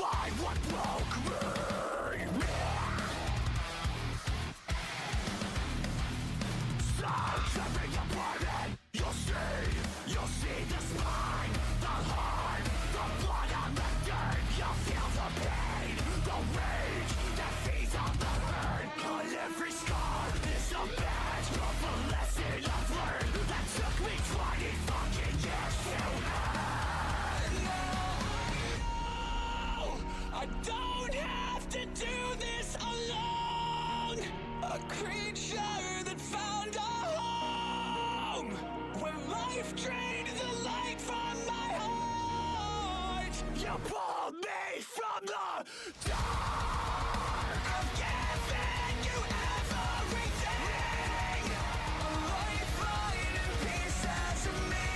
by what broke me. So tear me apart and you'll see the spine, the heart, the blood on the dirt. You'll feel the pain, the rage that feeds on the hurt. On every scar is a badge of a lesson I've learned that took me 20 fucking years to learn. No, I don't have to do this alone. A creature that found a home where life drained the light from my heart. You pulled me from the dark. I've given you everything, a lifeline and pieces of me.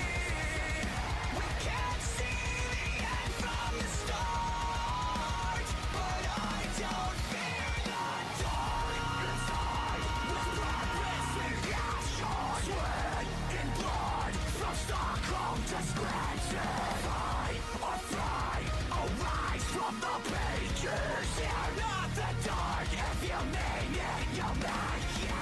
We can't see the end from the start, but I don't fear the dark. Inside, with purpose and passion, sweat and blood, from Stockholm to Scranton. Fight or fly, arise from the pages. You're not the dark if you mean it, you make it.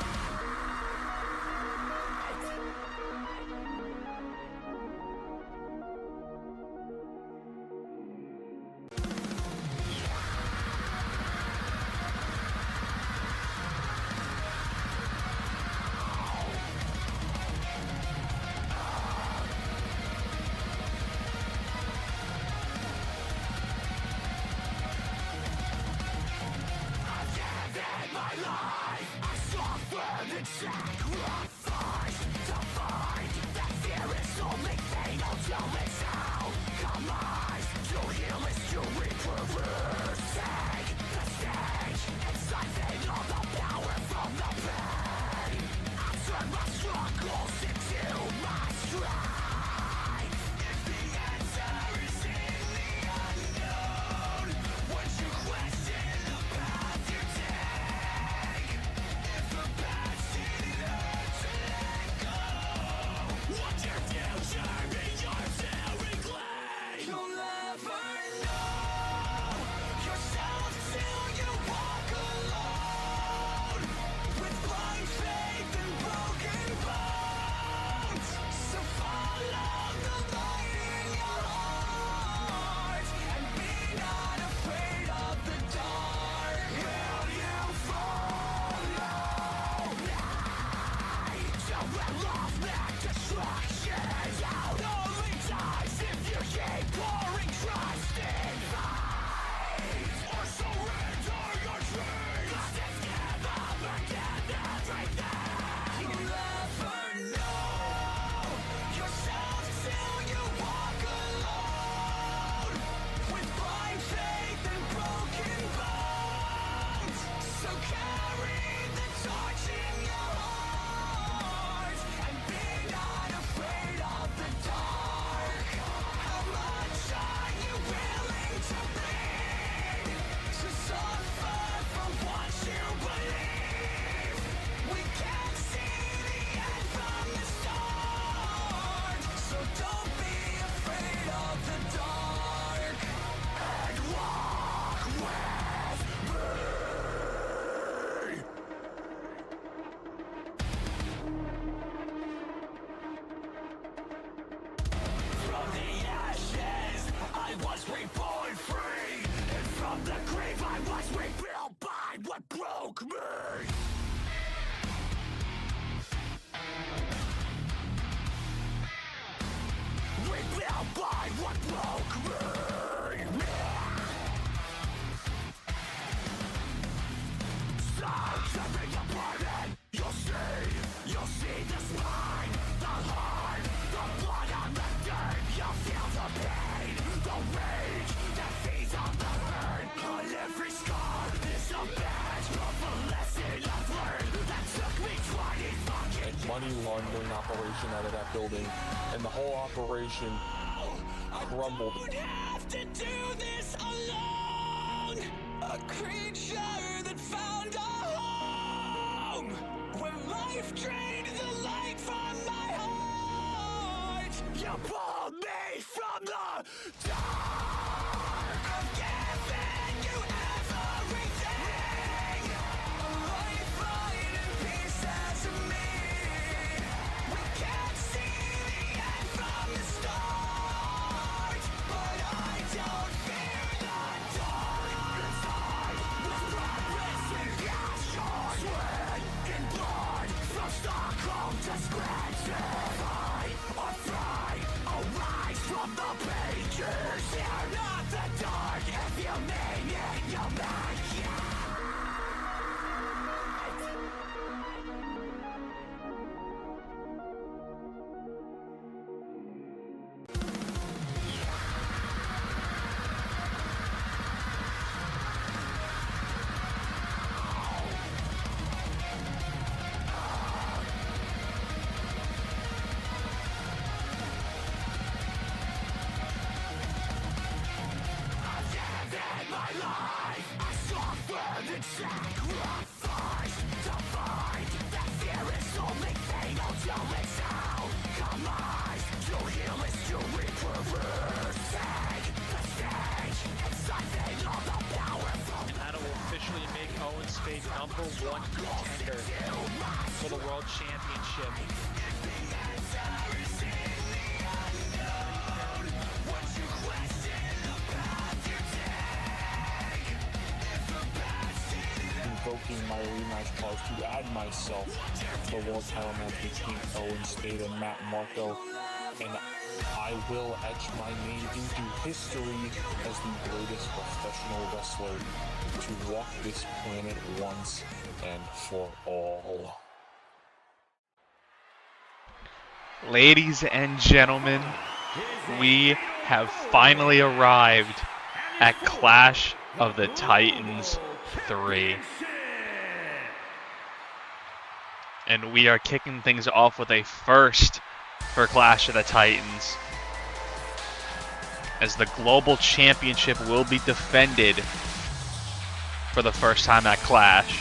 And sacrifice to find that fear is only fatal till it's out. Compromise to heal is to reproduce. Take the stage and siphon all the power from the pain. I turn my struggles into my strength. If the answer is in the unknown, would you question the path you take? If the path didn't hurt to let go, would your future be yours to reclaim? You'll never know yourself till you walk alone, with blind faith and broken bones. So follow the light in your heart and be not afraid of the dark. Will you follow me to a love that destruction? Out only dies if you keep pouring trust in fate, or surrender your dreams. 'Cause it's give up or give everything. You'll never know yourself till you walk alone, with blind faith and broken bones. So carry the torch in your heart and be not afraid of the dark. How much are you willing to bleed, to suffer for what you believe? We can't see the end from the start, so don't be afraid of the dark. And walk with me. From the ashes, I was reborn free, and from the grave I was rebuilt by what broke me. Rebuilt by what broke me. So tear me apart and you'll see the spine, the heart, the blood on the dirt. You'll feel the pain, the rage that feeds on the hurt. On every scar is a badge of a lesson I've learned that took me 20 fucking years. Money laundering operation out of that building, and the whole operation crumbled. I don't have to do this alone. A creature that found a home where life drained the light from my heart. You pulled me from the dark. I've given That'll officially make Owen Spade #1 contender for the World Championship. Invoking my rematch clause to add myself to the world title match between Owen Spade and Matt Marco, and I will etch my name into history as the greatest professional wrestler to walk this planet once and for all. Ladies and gentlemen, we have finally arrived at Clash of the Titans 3. And we are kicking things off with a first for Clash of the Titans, as the Global Championship will be defended for the first time at Clash.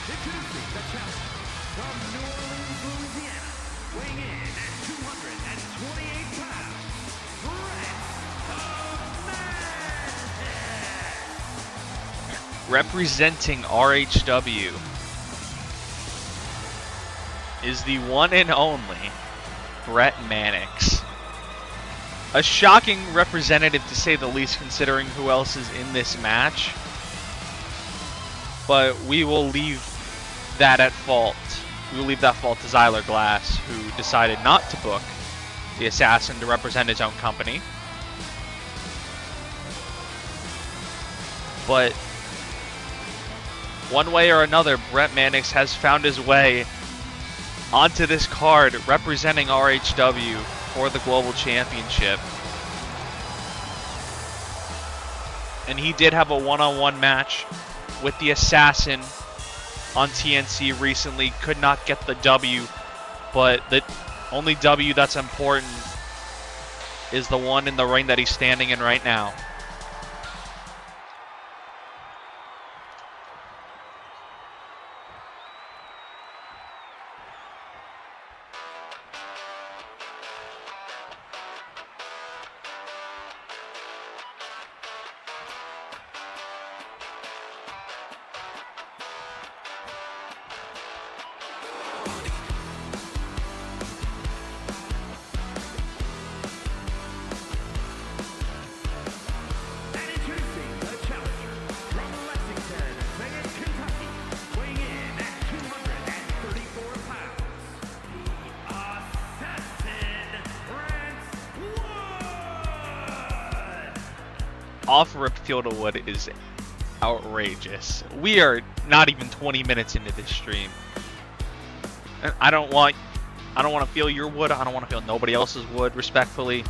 Introducing the challenger from New Orleans, Louisiana, weighing in at 228 pounds, Bret the Man. Representing RHW is the one and only Bret Mannix. A shocking representative, to say the least, considering who else is in this match. But we will leave that at fault. We will leave that fault to Zyler Glass, who decided not to book the Assassin to represent his own company. But one way or another, Bret Mannix has found his way onto this card representing RHW for the Global Championship. And he did have a one-on-one match with the Assassin on TNC recently. Could not get the W, but the only W that's important is the one in the ring that he's standing in right now. And introducing the challenger from Lexington, Kentucky, weighing in at 234 pounds, the Assassin, Brent Wood. Off Rip Field of Wood is outrageous. We are not even 20 minutes into this stream. And I don't want to feel your wood. I don't want to feel nobody else's wood, respectfully.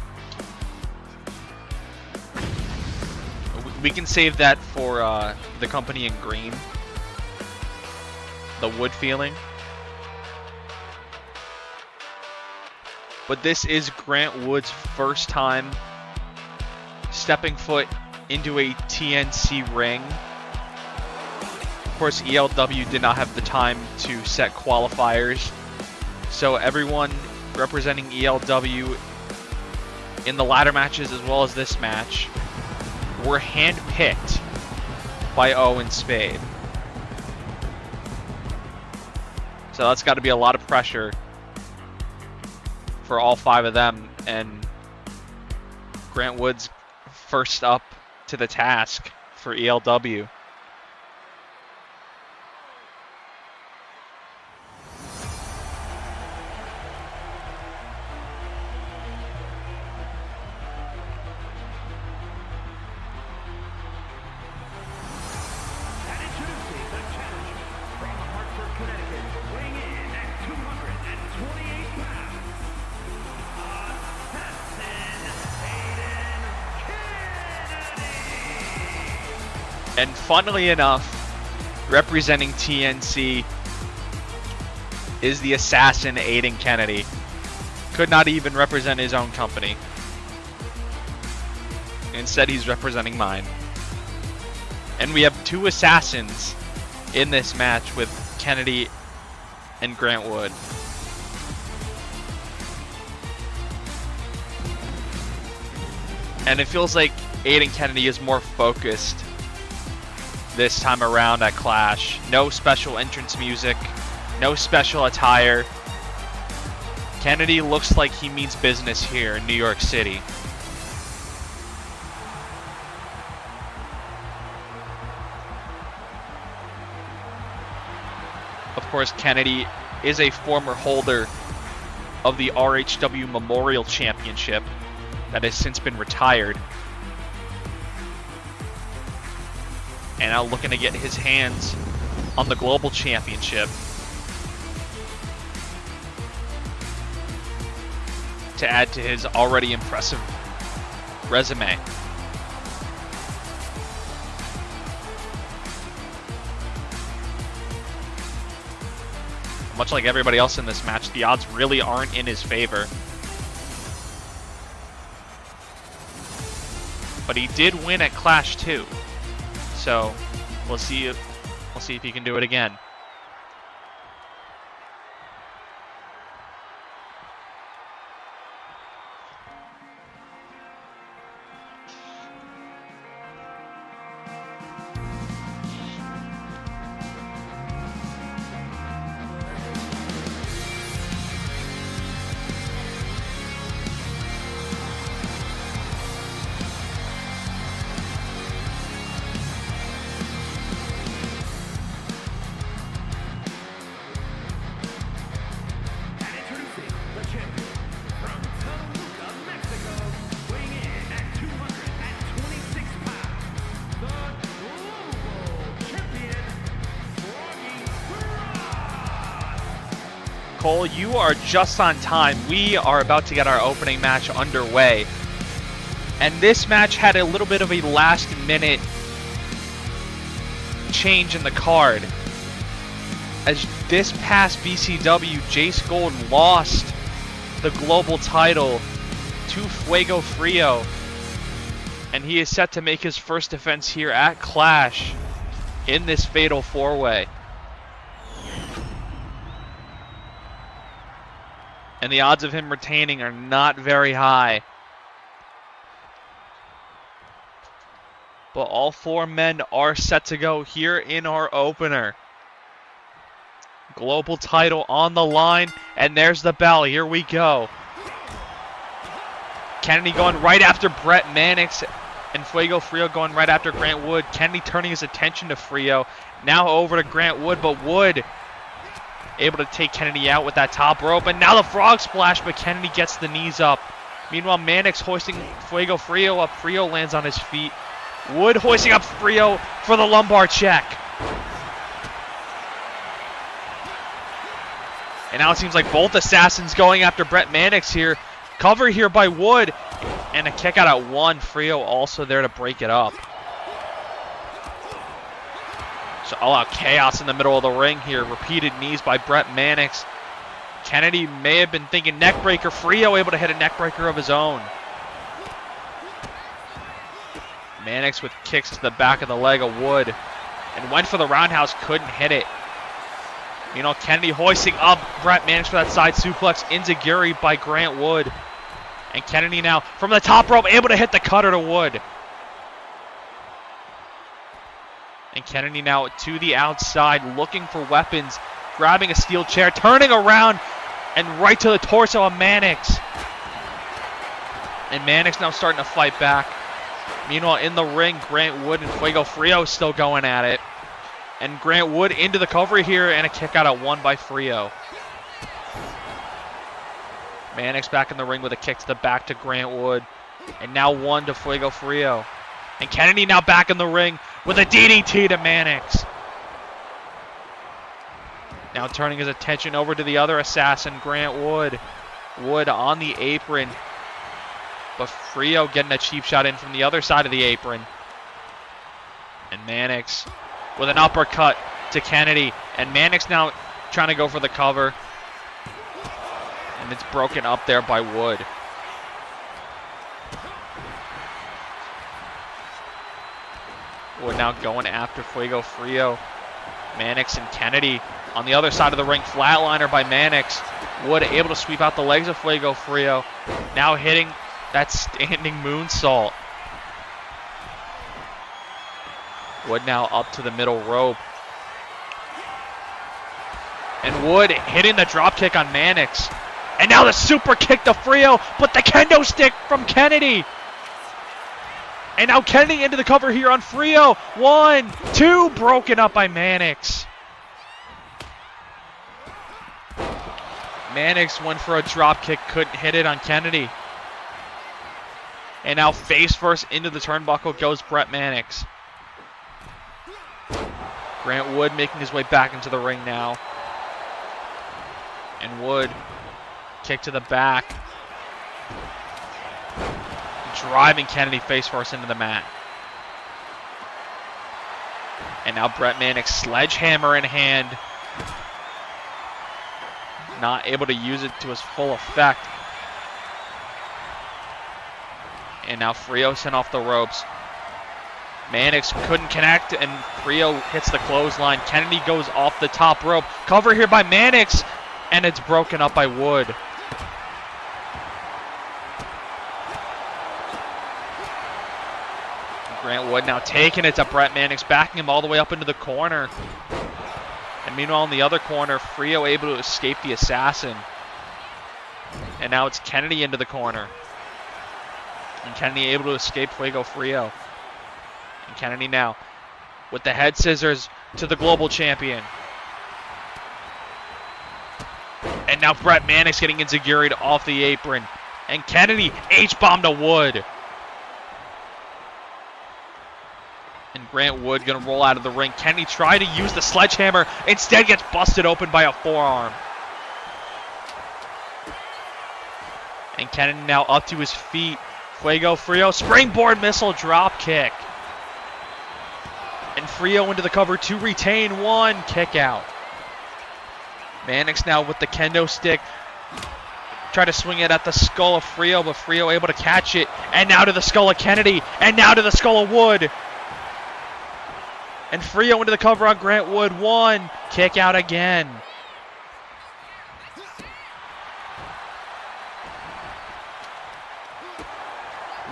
We can save that for the company in green. The wood feeling. But this is Grant Wood's first time stepping foot into a TNC ring. Of course, ELW did not have the time to set qualifiers, so everyone representing ELW in the ladder matches as well as this match were handpicked by Owen Spade. So that's got to be a lot of pressure for all 5 of them, and Grant Wood's first up to the task for ELW. And introducing the challenger from Hartford, Connecticut, weighing in at 228 pounds, Assassin Aiden Kennedy. And funnily enough, representing TNC is the Assassin Aiden Kennedy, could not even represent his own company. Instead, he's representing mine. And we have 2 assassins in this match with Kennedy and Grant Wood. And it feels like Aiden Kennedy is more focused this time around at Clash. No special entrance music, no special attire. Kennedy looks like he means business here in New York City. Of course, Kennedy is a former holder of the RHW Memorial Championship that has since been retired. And now looking to get his hands on the Global Championship to add to his already impressive resume. Much like everybody else in this match, the odds really aren't in his favor. But he did win at Clash 2. So we'll see if he can do it again. Cole, you are just on time. We are about to get our opening match underway. And this match had a little bit of a last-minute change in the card. As this past BCW, Jace Gold lost the global title to Fuego Frio. And he is set to make his first defense here at Clash in this Fatal 4-Way. And the odds of him retaining are not very high. But all 4 men are set to go here in our opener. Global title on the line, and there's the bell. Here we go. Kennedy going right after Brett Mannix, and Fuego Frio going right after Grant Wood. Kennedy turning his attention to Frio. Now over to Grant Wood, but Wood able to take Kennedy out with that top rope. And now the frog splash, but Kennedy gets the knees up. Meanwhile, Mannix hoisting Fuego Frio up. Frio lands on his feet. Wood hoisting up Frio for the lumbar check. And now it seems like both assassins going after Brett Mannix here. Cover here by Wood. And a kick out at 1. Frio also there to break it up. So all out chaos in the middle of the ring here. Repeated knees by Brett Mannix. Kennedy may have been thinking neckbreaker. Frio able to hit a neckbreaker of his own. Mannix with kicks to the back of the leg of Wood. And went for the roundhouse, couldn't hit it. You know, Kennedy hoisting up Brett Mannix for that side suplex. Enziguri by Grant Wood. And Kennedy now from the top rope able to hit the cutter to Wood. And Kennedy now to the outside looking for weapons. Grabbing a steel chair, turning around and right to the torso of Mannix. And Mannix now starting to fight back. Meanwhile, in the ring, Grant Wood and Fuego Frio still going at it. And Grant Wood into the cover here and a kick out at 1 by Frio. Mannix back in the ring with a kick to the back to Grant Wood. And now 1 to Fuego Frio. And Kennedy now back in the ring with a DDT to Mannix. Now turning his attention over to the other assassin, Grant Wood. Wood on the apron. But Frio getting a cheap shot in from the other side of the apron. And Mannix with an uppercut to Kennedy. And Mannix now trying to go for the cover. And it's broken up there by Wood. Wood now going after Fuego Frio. Mannix and Kennedy on the other side of the ring. Flatliner by Mannix. Wood able to sweep out the legs of Fuego Frio. Now hitting that standing moonsault. Wood now up to the middle rope. And Wood hitting the drop kick on Mannix. And now the super kick to Frio, but the kendo stick from Kennedy. And now Kennedy into the cover here on Frio. 1, 2, broken up by Mannix. Mannix went for a drop kick, couldn't hit it on Kennedy. And now face first into the turnbuckle goes Brett Mannix. Grant Wood making his way back into the ring now. And Wood, kick to the back. Driving Kennedy face first into the mat. And now Brett Mannix, sledgehammer in hand. Not able to use it to his full effect. And now Frio sent off the ropes. Mannix couldn't connect, and Frio hits the clothesline. Kennedy goes off the top rope. Cover here by Mannix, and it's broken up by Wood. Grant Wood now taking it to Brett Mannix, backing him all the way up into the corner. And meanwhile, in the other corner, Frio able to escape the assassin. And now it's Kennedy into the corner. And Kennedy able to escape Fuego Frio. And Kennedy now with the head scissors to the global champion. And now Brett Mannix getting enziguri'd off the apron. And Kennedy H-bomb to Wood. And Grant Wood gonna roll out of the ring. Kennedy tried to use the sledgehammer, instead gets busted open by a forearm. And Kennedy now up to his feet. Fuego Frio, springboard missile drop kick. And Frio into the cover to retain. 1, kick out. Mannix now with the kendo stick. Try to swing it at the skull of Frio, but Frio able to catch it. And now to the skull of Kennedy. And now to the skull of Wood. And Frio into the cover on Grant Wood. 1, kick out again.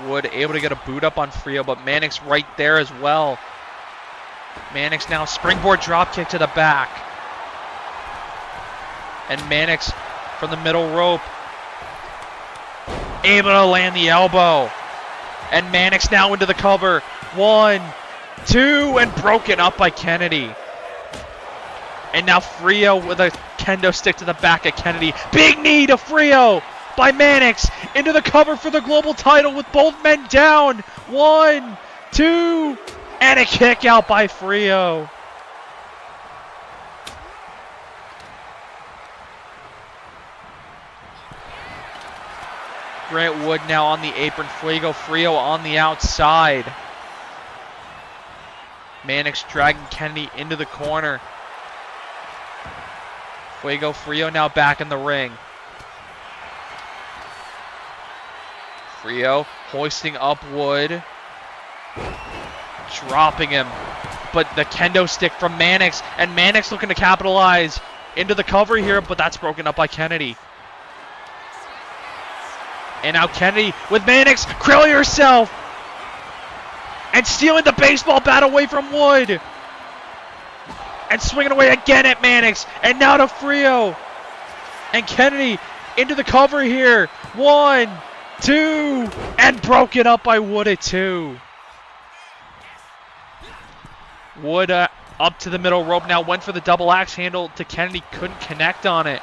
Wood able to get a boot up on Frio, but Mannix right there as well. Mannix now springboard drop kick to the back. And Mannix from the middle rope. Able to land the elbow. And Mannix now into the cover. 1, 2, and broken up by Kennedy. And now Frio with a kendo stick to the back of Kennedy. Big knee to Frio by Mannix into the cover for the global title with both men down. 1, 2, and a kick out by Frio. Grant Wood now on the apron. Fuego Frio on the outside. Mannix dragging Kennedy into the corner. Fuego Frio now back in the ring. Frio hoisting up Wood. Dropping him. But the kendo stick from Mannix. And Mannix looking to capitalize into the cover here, but that's broken up by Kennedy. And now Kennedy with Mannix. Krill yourself. And stealing the baseball bat away from Wood. And swinging away again at Mannix. And now to Frio. And Kennedy into the cover here. 1, 2, and broken up by Wood at 2. Wood up to the middle rope now. Went for the double axe handle to Kennedy. Couldn't connect on it.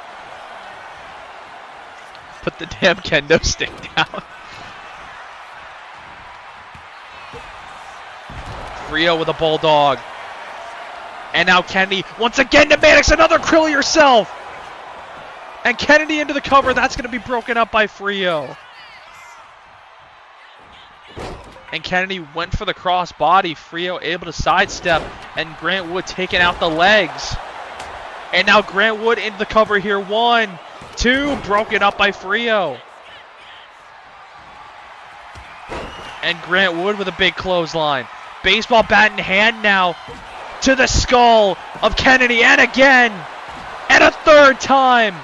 Put the damn kendo stick down. Frio with a bulldog. And now Kennedy once again to Mannix. Another Krill yourself. And Kennedy into the cover. That's going to be broken up by Frio. And Kennedy went for the cross body. Frio able to sidestep. And Grant Wood taking out the legs. And now Grant Wood into the cover here. 1, 2, broken up by Frio. And Grant Wood with a big clothesline. Baseball bat in hand now to the skull of Kennedy, and again, and a third time.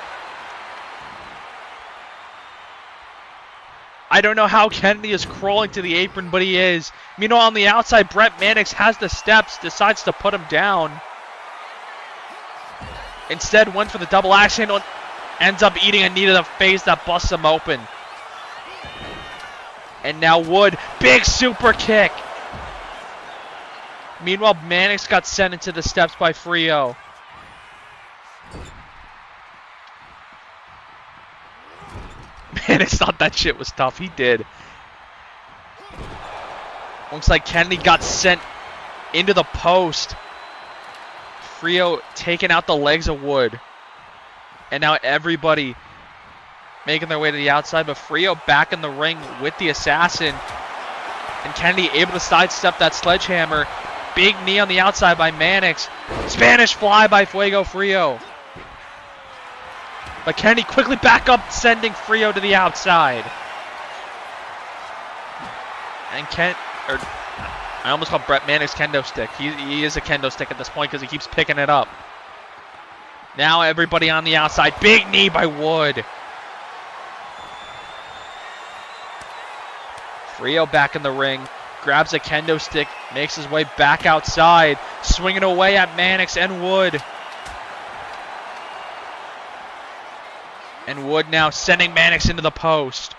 I don't know how Kennedy is crawling to the apron, but he is. Meanwhile, on the outside, Brett Mannix has the steps, decides to put him down. Instead, went for the double axe handle, ends up eating a knee to the face that busts him open. And now Wood, big super kick. Meanwhile, Mannix got sent into the steps by Frio. Mannix thought that shit was tough. He did. Looks like Kennedy got sent into the post. Frio taking out the legs of Wood. And now everybody making their way to the outside, but Frio back in the ring with the assassin. And Kennedy able to sidestep that sledgehammer. Big knee on the outside by Mannix. Spanish fly by Fuego Frio. But Kennedy quickly back up, sending Frio to the outside. And I almost called Brett Mannix kendo stick. He is a kendo stick at this point because he keeps picking it up. Now everybody on the outside. Big knee by Wood. Frio back in the ring. Grabs a kendo stick. Makes his way back outside. Swinging away at Mannix and Wood. And Wood now sending Mannix into the post.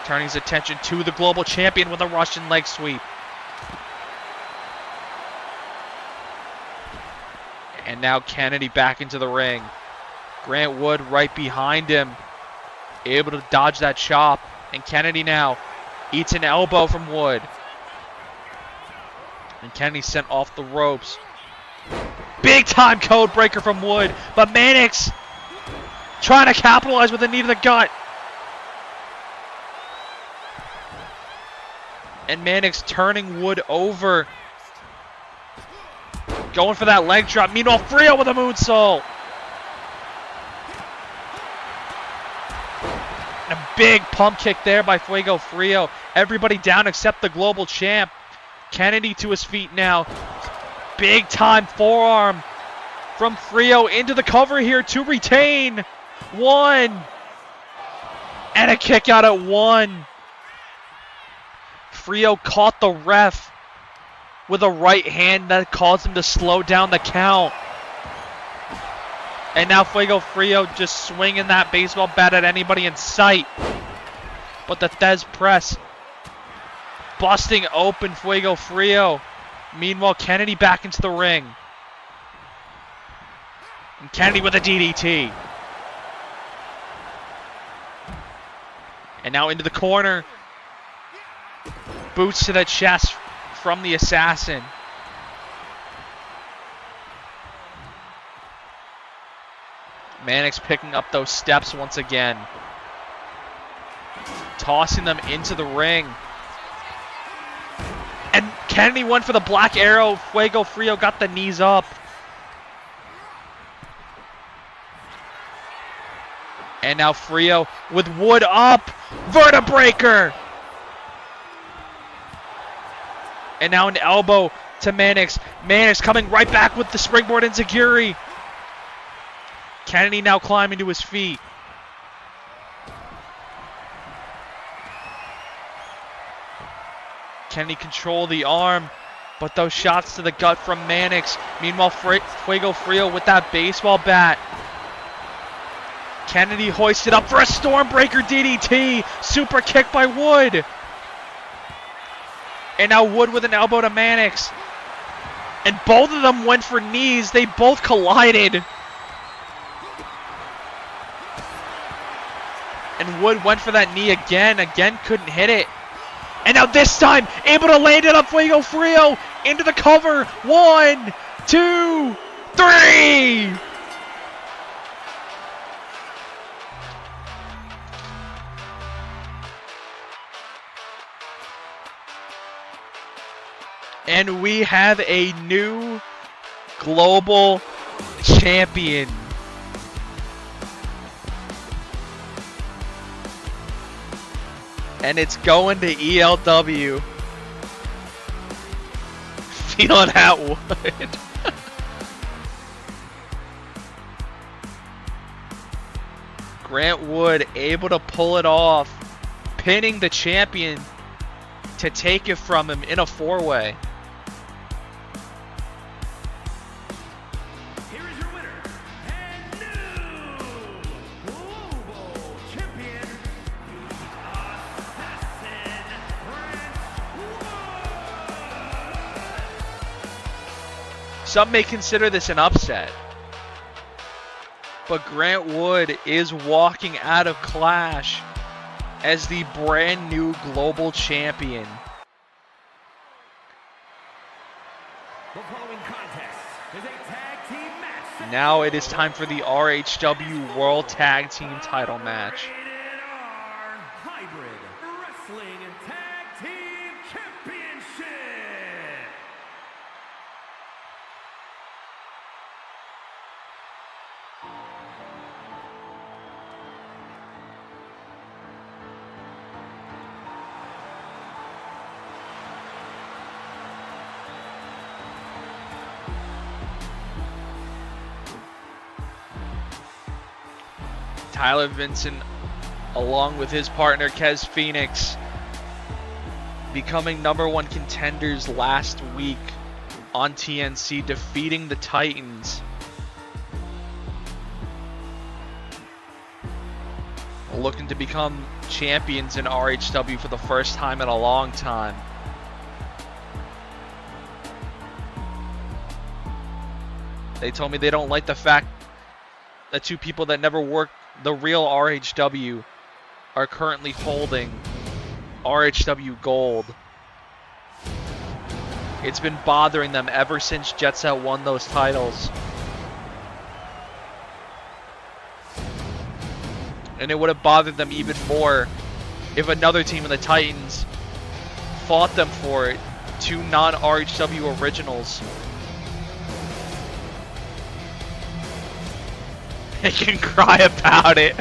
Turning his attention to the global champion with a Russian leg sweep. And now Kennedy back into the ring. Grant Wood right behind him. Able to dodge that chop. And Kennedy now eats an elbow from Wood. And Kennedy sent off the ropes. Big time code breaker from Wood. But Mannix trying to capitalize with a knee to the gut. And Mannix turning Wood over. Going for that leg drop. Meanwhile, Frio with a moonsault. And a big pump kick there by Fuego Frio. Everybody down except the global champ. Kennedy to his feet now. Big time forearm from Frio into the cover here to retain. 1. And a kick out at 1. Frio caught the ref with a right hand that caused him to slow down the count. And now Fuego Frio just swinging that baseball bat at anybody in sight. But the Thez press busting open Fuego Frio. Meanwhile, Kennedy back into the ring. And Kennedy with a DDT. And now into the corner. Boots to the chest from the assassin. Mannix picking up those steps once again. Tossing them into the ring. And Kennedy went for the black arrow. Fuego Frio got the knees up. And now Frio with Wood up. Vertebreaker. And now an elbow to Mannix. Mannix coming right back with the springboard enziguri. Kennedy now climbing to his feet. Kennedy control the arm, but those shots to the gut from Mannix. Meanwhile, Fuego Frio with that baseball bat. Kennedy hoisted up for a Stormbreaker DDT. Super kick by Wood. And now Wood with an elbow to Mannix. And both of them went for knees. They both collided. And Wood went for that knee again. Again, couldn't hit it. And now this time, able to land it up Fuego Frio into the cover. 1, 2, 3. And we have a new global champion. And it's going to ELW. Feeling that wood. Grant Wood able to pull it off, pinning the champion to take it from him in a four-way. Here is your winner and new global champion, Assassin Grant Wood. Some may consider this an upset, but Grant Wood is walking out of Clash as the brand new global champion. The following contest is a tag team match. Now it is time for the RHW World Tag Team title match. Rated R Hybrid Wrestling Tag Team Championship. Tyler Vincent, along with his partner Kez Phoenix, becoming #1 contenders last week on TNC, defeating the Titans. Looking to become champions in RHW for the first time in a long time. They told me they don't like the fact that two people that never worked the real RHW are currently holding RHW Gold. It's been bothering them ever since Jet Set won those titles. And it would have bothered them even more if another team in the Titans fought them for it. Two non-RHW originals. They can cry about it.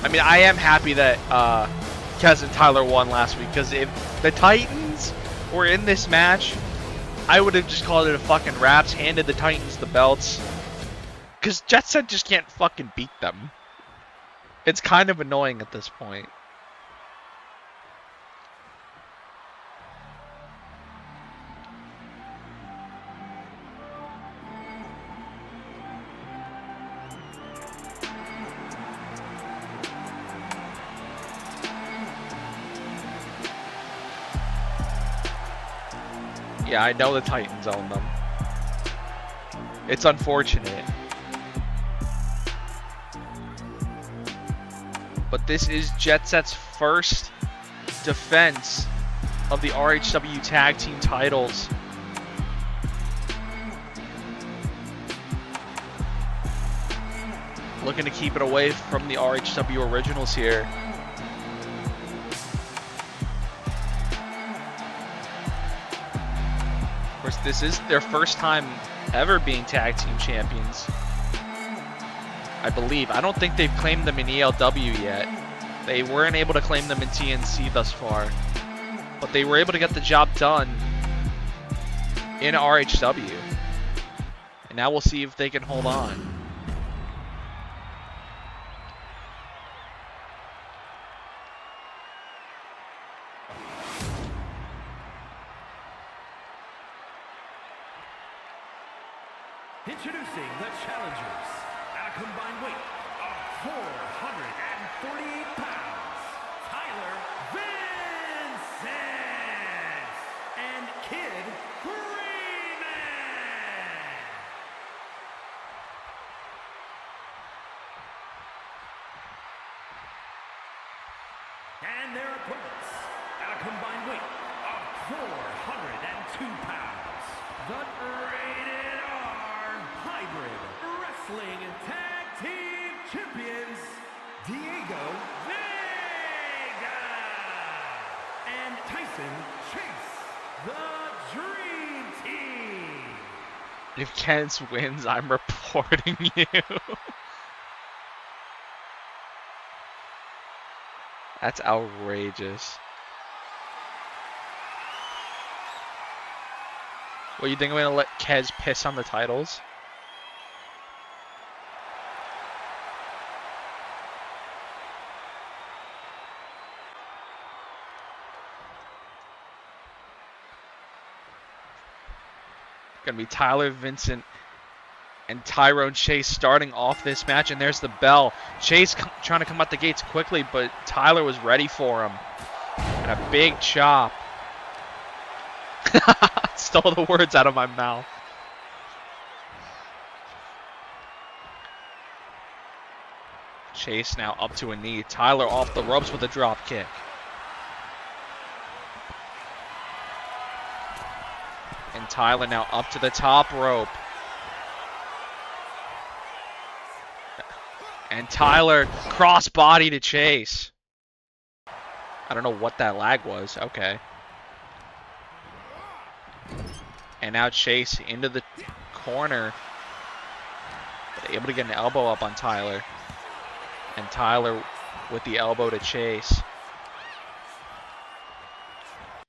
I mean, I am happy that Kez and Tyler won last week, because if the Titans were in this match, I would have just called it a fucking wraps, handed the Titans the belts. Because Jet Set just can't fucking beat them. It's kind of annoying at this point. Yeah, I know the Titans own them. It's unfortunate. But this is Jet Set's first defense of the RHW Tag Team titles. Looking to keep it away from the RHW originals here. Of course, this is their first time ever being Tag Team Champions, I believe. I don't think they've claimed them in ELW yet. They weren't able to claim them in TNC thus far, but they were able to get the job done in RHW. And now we'll see if they can hold on. Introducing the challengers at a combined weight of 448 pounds, Tyler Vincent and Kid Freeman. And their opponents at a combined weight of 402 pounds, the Rated R champions, Diego Vega and Tyson Chase, the Dream Team. If Kens wins, I'm reporting you. That's outrageous. What, you think I'm gonna let Kez piss on the titles? Gonna be Tyler Vincent and Tyrone Chase starting off this match, and there's the bell. Chase trying to come out the gates quickly, but Tyler was ready for him. And a big chop. Stole the words out of my mouth. Chase now up to a knee. Tyler off the ropes with a drop kick. And Tyler now up to the top rope. And Tyler cross-body to Chase. I don't know what that lag was. Okay. And now Chase into the corner. But able to get an elbow up on Tyler. And Tyler with the elbow to Chase.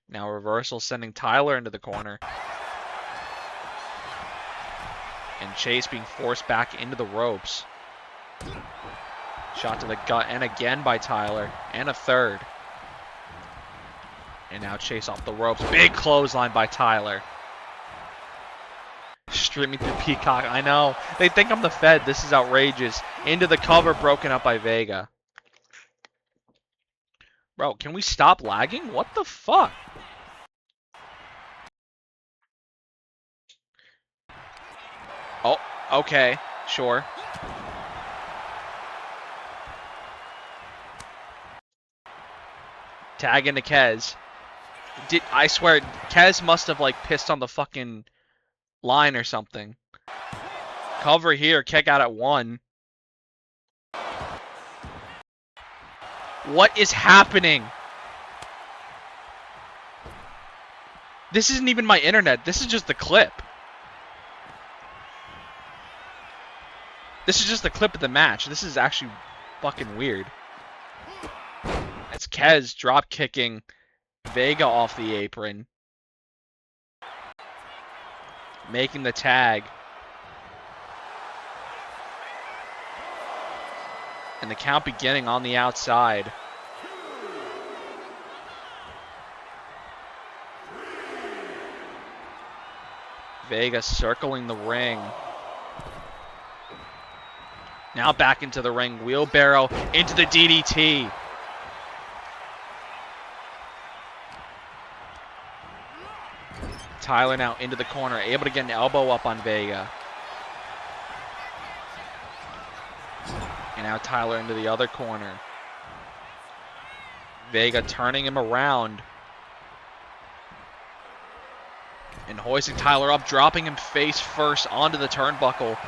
Now reversal sending Tyler into the corner. And Chase being forced back into the ropes. Shot to the gut and again by Tyler. And a third. And now Chase off the ropes. Big clothesline by Tyler. Streaming through Peacock. I know. They think I'm the Fed. This is outrageous. Into the cover, broken up by Vega. Bro, can we stop lagging? What the fuck? Oh, okay. Sure. Tag into Kez. I swear, Kez must have like pissed on the fucking line or something. Cover here, kick out at 1. What is happening? This isn't even my internet. This is just the clip. This is just the clip of the match. This is actually fucking weird. It's Kez drop kicking Vega off the apron. Making the tag. And the count beginning on the outside. Vega circling the ring. Now back into the ring. Wheelbarrow into the DDT. Tyler now into the corner. Able to get an elbow up on Vega. And now Tyler into the other corner. Vega turning him around. And hoisting Tyler up, dropping him face first onto the turnbuckle.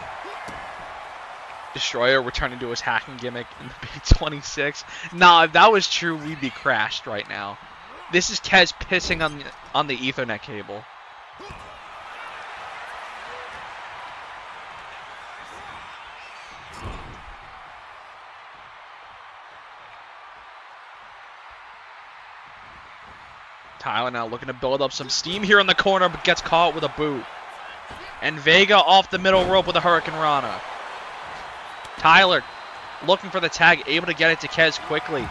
Destroyer returning to his hacking gimmick in the B26. Nah, if that was true, we'd be crashed right now. This is Kez pissing on the Ethernet cable. Tyler now looking to build up some steam here in the corner, but gets caught with a boot. And Vega off the middle rope with a Hurricane Rana. Tyler looking for the tag, able to get it to Kez quickly.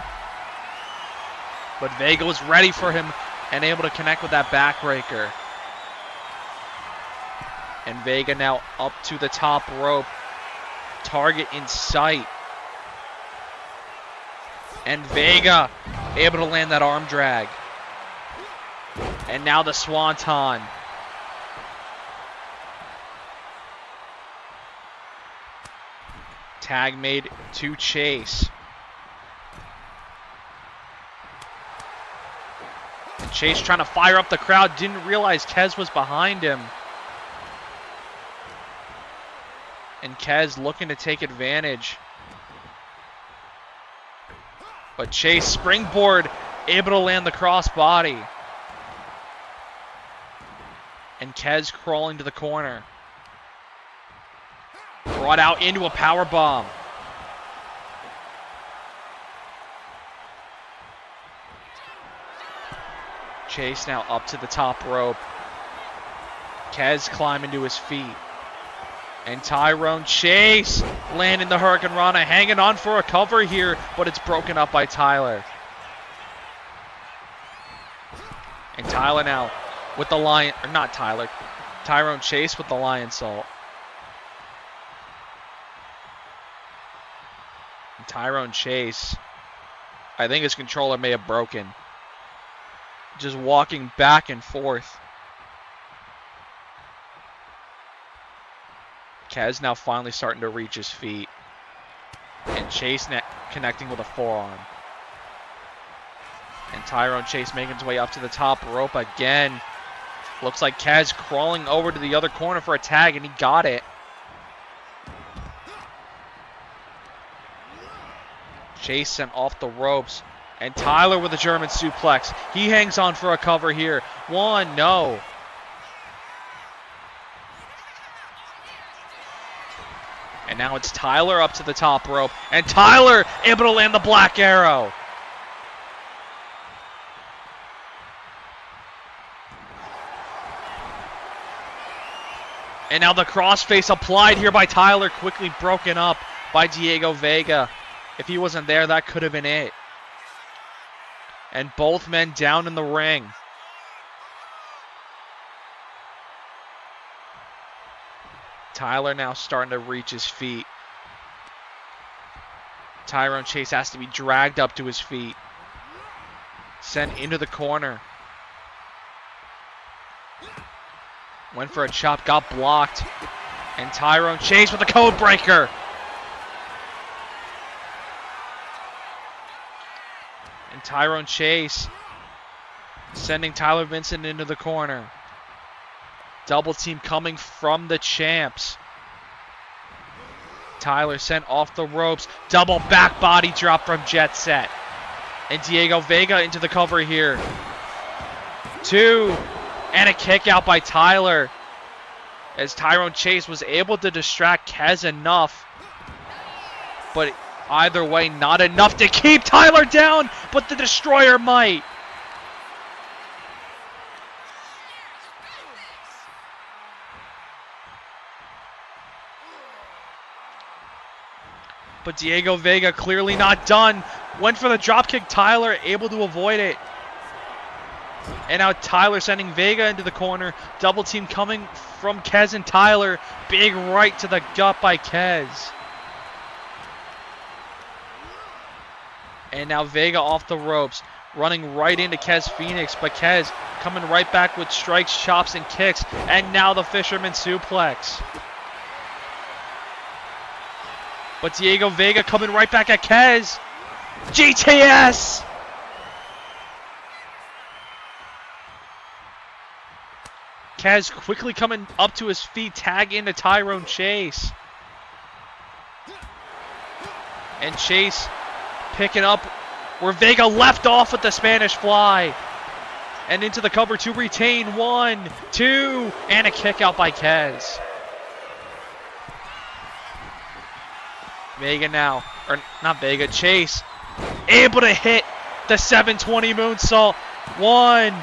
But Vega was ready for him and able to connect with that backbreaker. And Vega now up to the top rope. Target in sight. And Vega able to land that arm drag. And now the Swanton. Tag made to Chase. And Chase trying to fire up the crowd. Didn't realize Kez was behind him. And Kez looking to take advantage. But Chase springboard, able to land the crossbody. And Kez crawling to the corner. Brought out into a power bomb. Chase now up to the top rope. Kez climbing to his feet. And Tyrone Chase landing the Hurricane Rana, hanging on for a cover here, but it's broken up by Tyler. And Tyler now with the lion, or not Tyler, Tyrone Chase with the lion salt. And Tyrone Chase, I think his controller may have broken. Just walking back and forth. Kez now finally starting to reach his feet. And Chase connecting with a forearm. And Tyrone Chase making his way up to the top rope again. Looks like Kez crawling over to the other corner for a tag, and he got it. Chase sent off the ropes. And Tyler with a German suplex. He hangs on for a cover here. One, no. And now it's Tyler up to the top rope. And Tyler able to land the Black Arrow. And now the crossface applied here by Tyler, quickly broken up by Diego Vega. If he wasn't there, that could have been it. And both men down in the ring. Tyler now starting to reach his feet. Tyrone Chase has to be dragged up to his feet. Sent into the corner. Went for a chop, got blocked. And Tyrone Chase with the code breaker. And Tyrone Chase sending Tyler Vincent into the corner. Double team coming from the champs. Tyler sent off the ropes. Double back body drop from Jet Set. And Diego Vega into the cover here. 2. And a kick out by Tyler. As Tyrone Chase was able to distract Kez enough. But either way, not enough to keep Tyler down. But the Destroyer might. But Diego Vega clearly not done. Went for the dropkick. Tyler able to avoid it. And now Tyler sending Vega into the corner. Double team coming from Kez and Tyler. Big right to the gut by Kez. And now Vega off the ropes. Running right into Kez Phoenix. But Kez coming right back with strikes, chops, and kicks. And now the Fisherman Suplex. But Diego Vega coming right back at Kez. GTS! Kez quickly coming up to his feet, tag into Tyrone Chase. And Chase picking up where Vega left off with the Spanish Fly. And into the cover to retain. 1, 2, and a kick out by Kez. Vega now, or not Vega, Chase, able to hit the 720 moonsault. 1,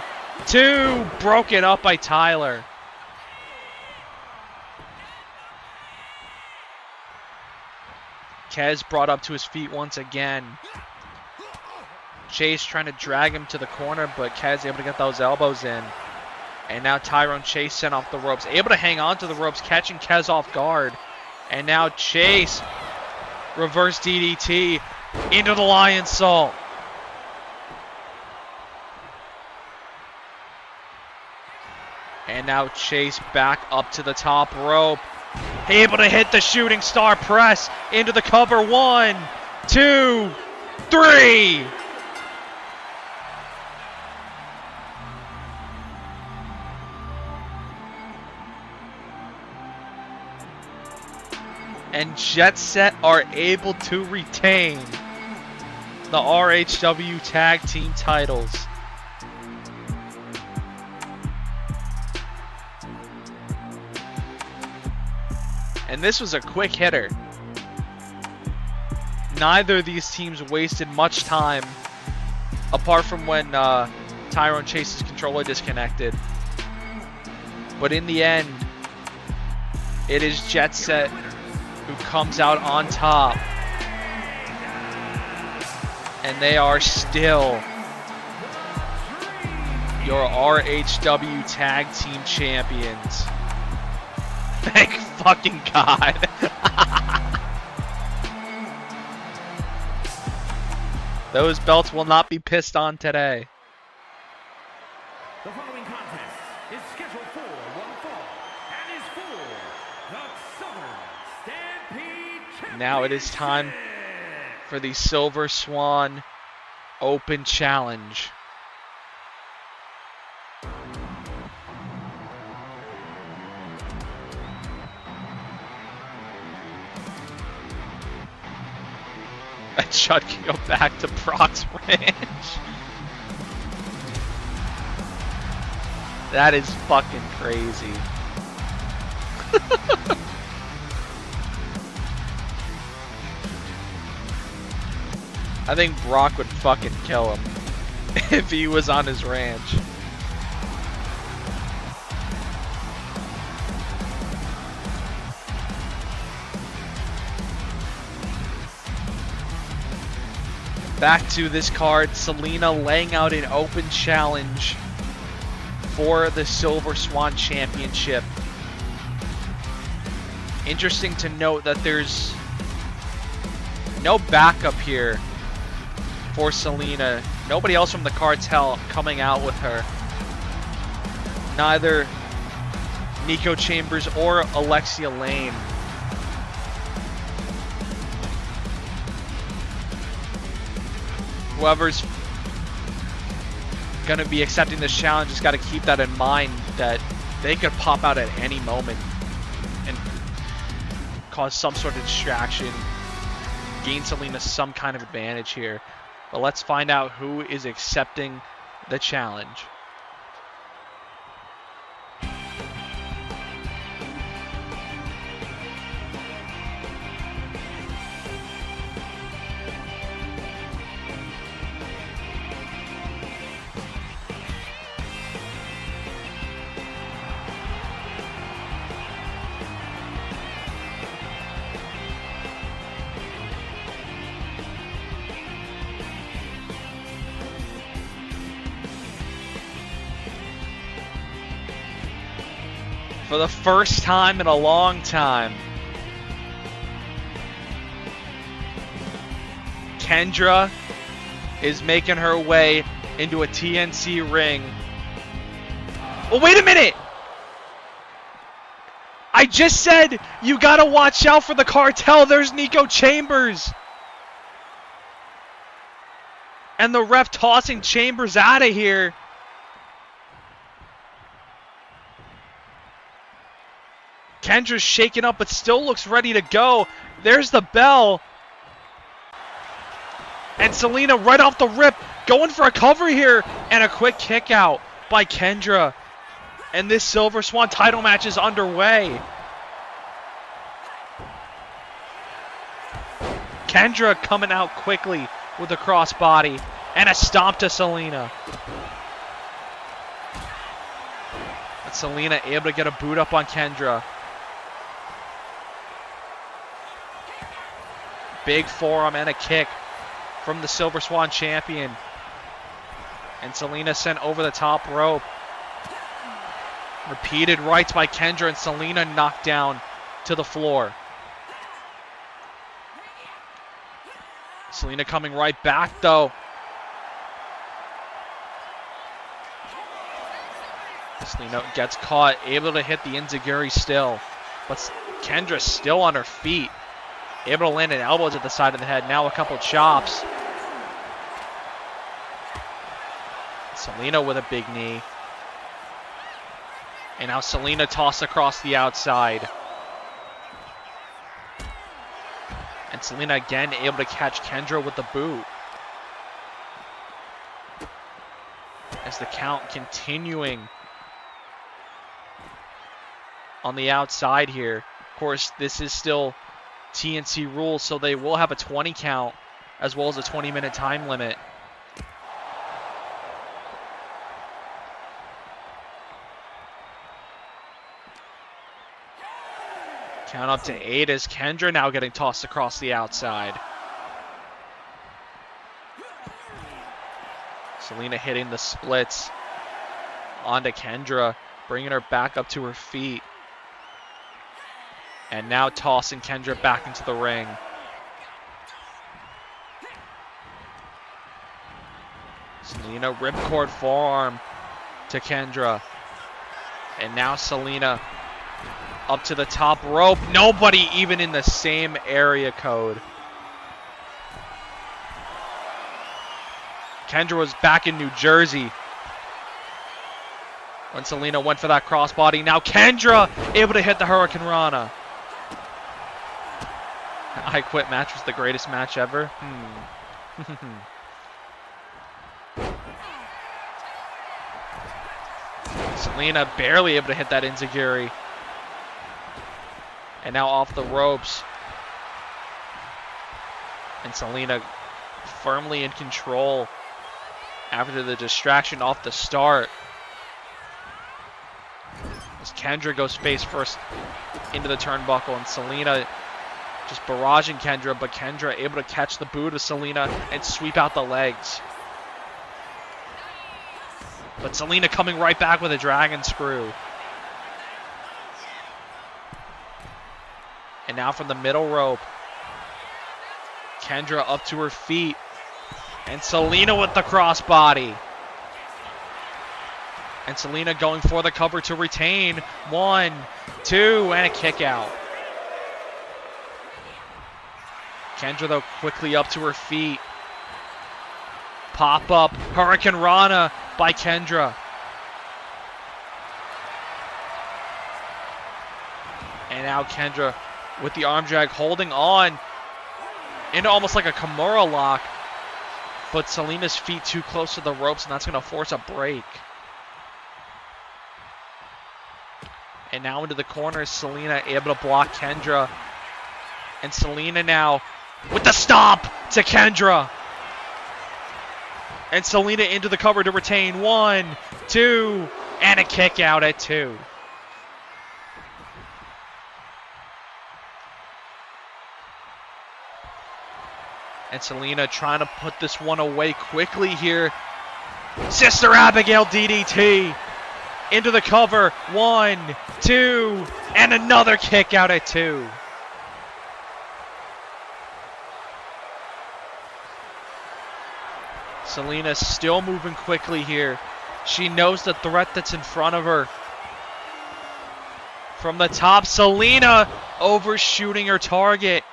2, broken up by Tyler. Kez brought up to his feet once again. Chase trying to drag him to the corner, but Kez able to get those elbows in. And now Tyrone Chase sent off the ropes, able to hang on to the ropes, catching Kez off guard. And now Chase, reverse DDT into the Lion Salt. And now Chase back up to the top rope. Able to hit the Shooting Star Press into the cover. 1, 2, 3. And Jet Set are able to retain. the RHW Tag Team titles. And this was a quick hitter. Neither of these teams wasted much time, apart from when Tyrone Chase's controller disconnected. But in the end, it is Jet Set who comes out on top. And they are still your RHW Tag Team Champions. Thank fucking God. Those belts will not be pissed on today. The following contest is scheduled for one fall and is for the Southern Stampede Championship. Now it is time for the Silver Swan Open Challenge. That shot can go back to Brock's Ranch. That is fucking crazy. I think Brock would fucking kill him if he was on his ranch. Back to this card, Selena laying out an open challenge for the Silver Swan Championship. Interesting to note that there's no backup here for Selena. Nobody else from the cartel coming out with her. Neither Nico Chambers or Alexia Lane. Whoever's going to be accepting this challenge has got to keep that in mind, that they could pop out at any moment and cause some sort of distraction, gain Selena some kind of advantage here. But let's find out who is accepting the challenge. For the first time in a long time, Kendra is making her way into a TNC ring. Oh, wait a minute! I just said you gotta watch out for the cartel. There's Nico Chambers. And the ref tossing Chambers out of here. Kendra's shaken up, but still looks ready to go. There's the bell. And Selena right off the rip, going for a cover here. And a quick kick out by Kendra. And this Silver Swan title match is underway. Kendra coming out quickly with a crossbody. And a stomp to Selena. But Selena able to get a boot up on Kendra. Big forearm and a kick from the Silver Swan champion. And Selena sent over the top rope. Repeated rights by Kendra, and Selena knocked down to the floor. Selena coming right back though. Selena gets caught, able to hit the enziguri still. But Kendra still on her feet. Able to land an elbows at the side of the head. Now a couple chops. Selena with a big knee. And now Selena tossed across the outside. And Selena again able to catch Kendra with the boot. as the count continuing on the outside here. Of course, this is still TNC rules, so they will have a 20 count as well as a 20-minute time limit. Count up to 8 as Kendra now getting tossed across the outside. Selena hitting the splits onto Kendra, bringing her back up to her feet. And now tossing Kendra back into the ring. Selena ripcord forearm to Kendra. And now Selena up to the top rope. Nobody even in the same area code. Kendra was back in New Jersey when Selena went for that crossbody. Now Kendra able to hit the Hurricane Rana. I Quit match was the greatest match ever. Selena barely able to hit that enziguri. And now off the ropes. And Selena firmly in control after the distraction off the start. As Kendra goes face first into the turnbuckle, and Selena just barraging Kendra, but Kendra able to catch the boot of Selena and sweep out the legs. But Selena coming right back with a dragon screw. And now from the middle rope, Kendra up to her feet. And Selena with the crossbody. And Selena going for the cover to retain. 1, 2, and a kick out. Kendra, though, quickly up to her feet. Pop up. Hurricane Rana by Kendra. And now Kendra with the arm drag holding on into almost like a Kimura lock. But Selena's feet too close to the ropes, and that's going to force a break. And now into the corner, Selena able to block Kendra. And Selena now with the stomp to Kendra. And Selena into the cover to retain. 1, 2, and a kick out at 2. And Selena trying to put this one away quickly here. Sister Abigail DDT into the cover. 1, 2, and another kick out at 2. Selena still moving quickly here. She knows the threat that's in front of her. From the top, Selena overshooting her target.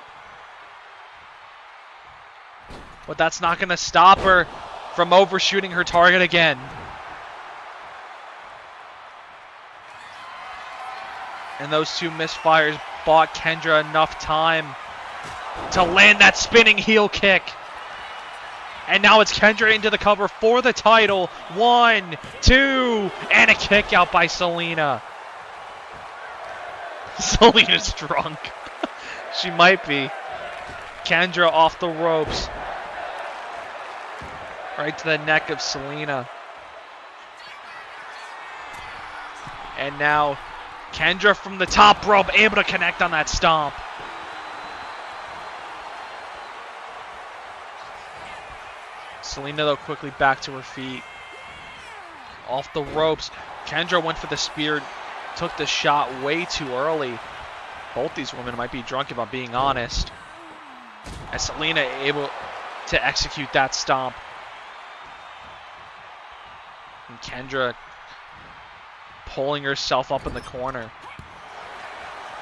But that's not going to stop her from overshooting her target again. And those two misfires bought Kendra enough time to land that spinning heel kick. And now it's Kendra into the cover for the title. 1, 2, and a kick out by Selena. Selena's drunk. She might be. Kendra off the ropes. Right to the neck of Selena. And now Kendra from the top rope able to connect on that stomp. Selena, though, quickly back to her feet. Off the ropes. Kendra went for the spear. Took the shot way too early. Both these women might be drunk, if I'm being honest. As Selena able to execute that stomp. And Kendra pulling herself up in the corner.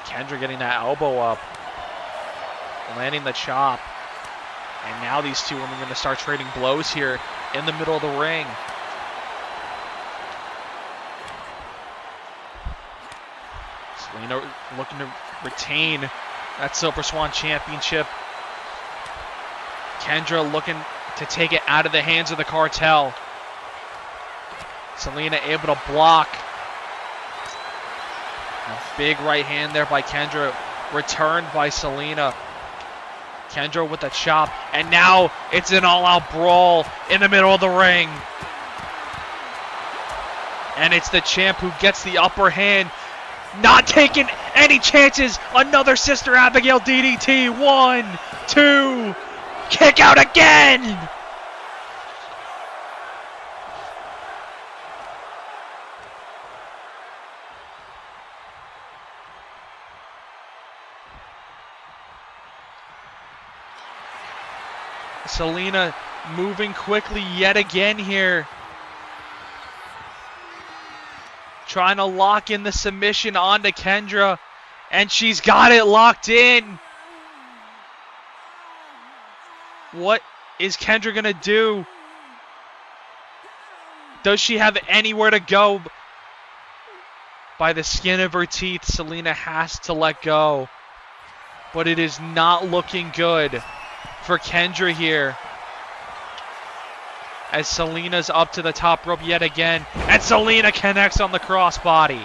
Kendra getting that elbow up. Landing the chop. And now these two women are going to start trading blows here in the middle of the ring. Selena looking to retain that Silver Swan Championship. Kendra looking to take it out of the hands of the cartel. Selena able to block. A big right hand there by Kendra, returned by Selena. Kendra with a chop, and now it's an all-out brawl in the middle of the ring. And it's the champ who gets the upper hand, not taking any chances. Another Sister Abigail DDT. 1, 2, kick out again. Selena moving quickly yet again here. Trying to lock in the submission onto Kendra. And she's got it locked in. What is Kendra going to do? Does she have anywhere to go? By the skin of her teeth, Selena has to let go. But it is not looking good for Kendra here. As Selena's up to the top rope yet again. And Selena connects on the crossbody.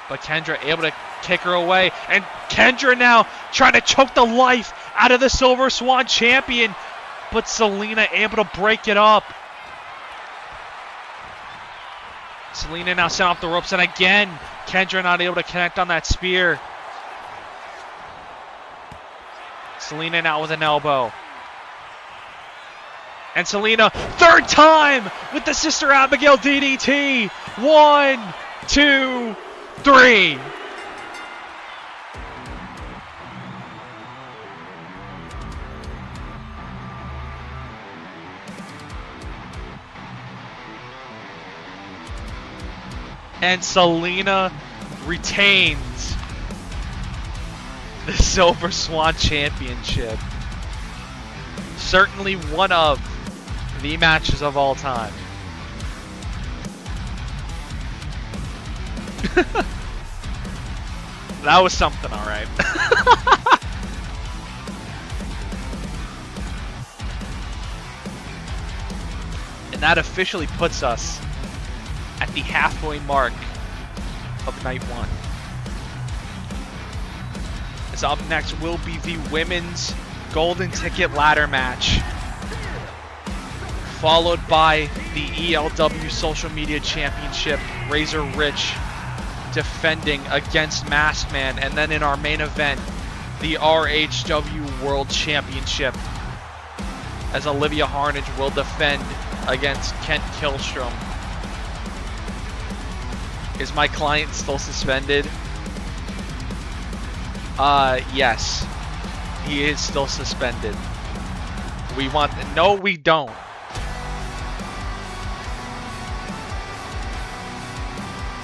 But Kendra able to kick her away. And Kendra now trying to choke the life out of the Silver Swan champion. But Selena able to break it up. Selena now sent off the ropes. And again, Kendra not able to connect on that spear. Selena now with an elbow. And Selena, third time with the Sister Abigail DDT. 1, 2, 3. And Selena retains the Silver Swan Championship. Certainly one of the matches of all time. That was something, all right. And that officially puts us at the halfway mark of night 1. As up next will be the women's golden ticket ladder match, followed by the ELW Social Media Championship, Razor Rich defending against Masked Man, and then in our main event, the RHW World Championship, as Olivia Harnage will defend against Kent Killstrom. Is my client still suspended? Yes. He is still suspended. No, we don't.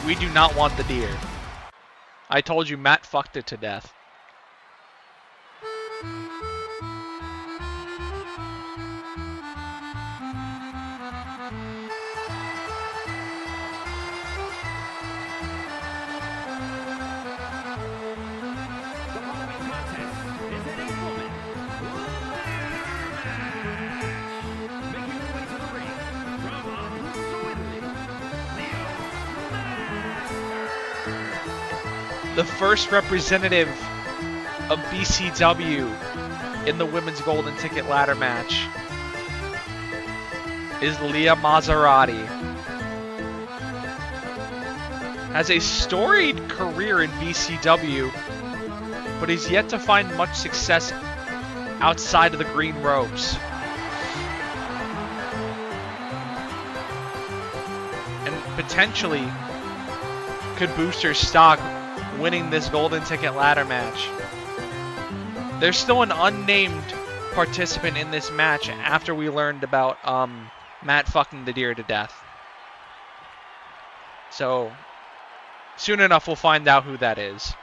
We do not want the deer. I told you Matt fucked it to death. The first representative of BCW in the women's golden ticket ladder match is Leah Maserati. Has a storied career in BCW, but is yet to find much success outside of the green ropes. And potentially could boost her stock winning this golden ticket ladder match. There's still an unnamed participant in this match after we learned about Matt fucking the deer to death. So soon enough we'll find out who that is.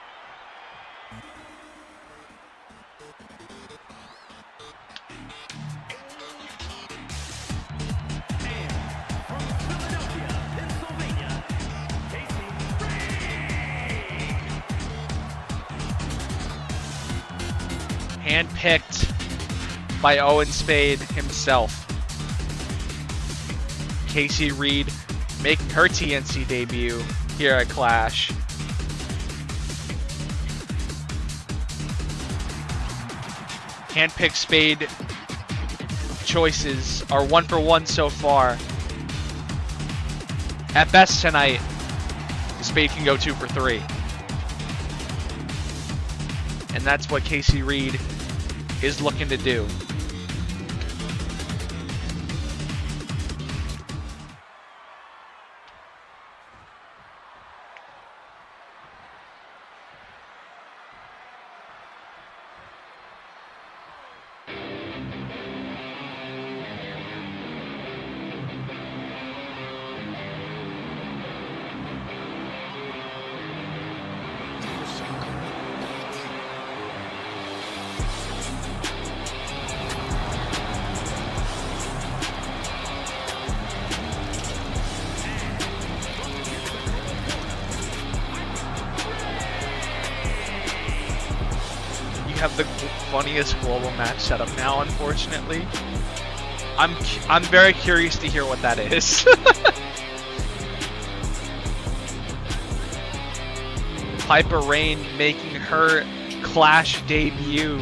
Handpicked by Owen Spade himself. Casey Reed making her TNC debut here at Clash. Handpicked Spade choices are 1 for 1 so far. At best tonight, Spade can go 2 for 3. And that's what Casey Reed is looking to do. Have the funniest global match setup now, unfortunately. I'm very curious to hear what that is. Piper Rain making her Clash debut.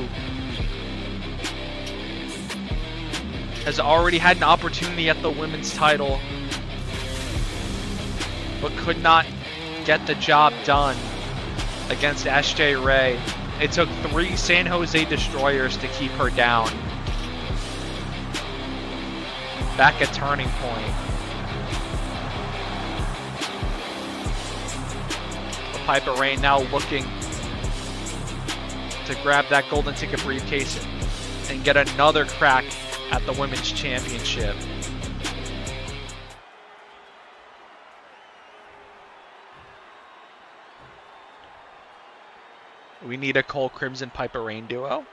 Has already had an opportunity at the women's title, but could not get the job done against SJ Ray. It took 3 San Jose Destroyers to keep her down. Back at Turning Point. But Piper Rain now looking to grab that golden ticket briefcase and get another crack at the Women's Championship. We need a Cole Crimson Piper Rain duo.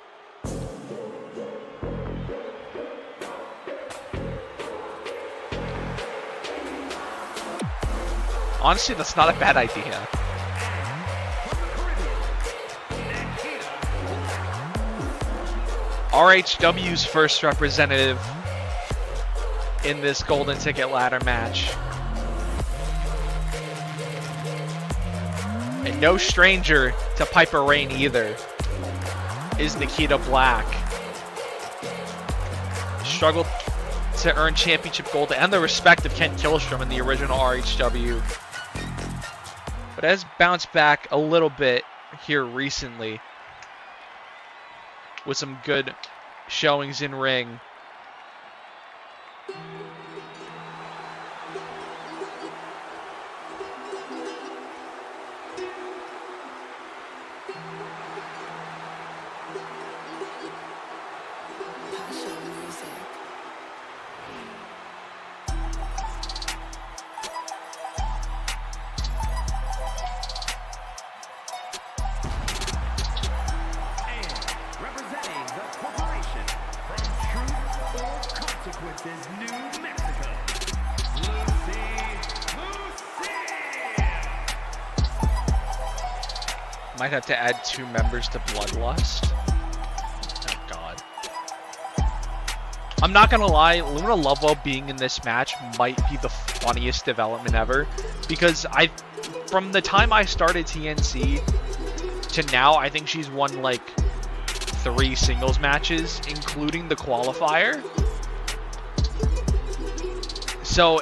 Honestly, that's not a bad idea. RHW's first representative in this golden ticket ladder match. And no stranger to Piper Rain either is Nikita Black. Struggled to earn championship gold and the respect of Ken Killstrom in the original RHW. But has bounced back a little bit here recently with some good showings in ring. Might have to add 2 members to Bloodlust. Oh god. I'm not gonna lie, Luna Lovewell being in this match might be the funniest development ever. Because from the time I started TNC to now, I think she's won like 3 singles matches, including the qualifier. So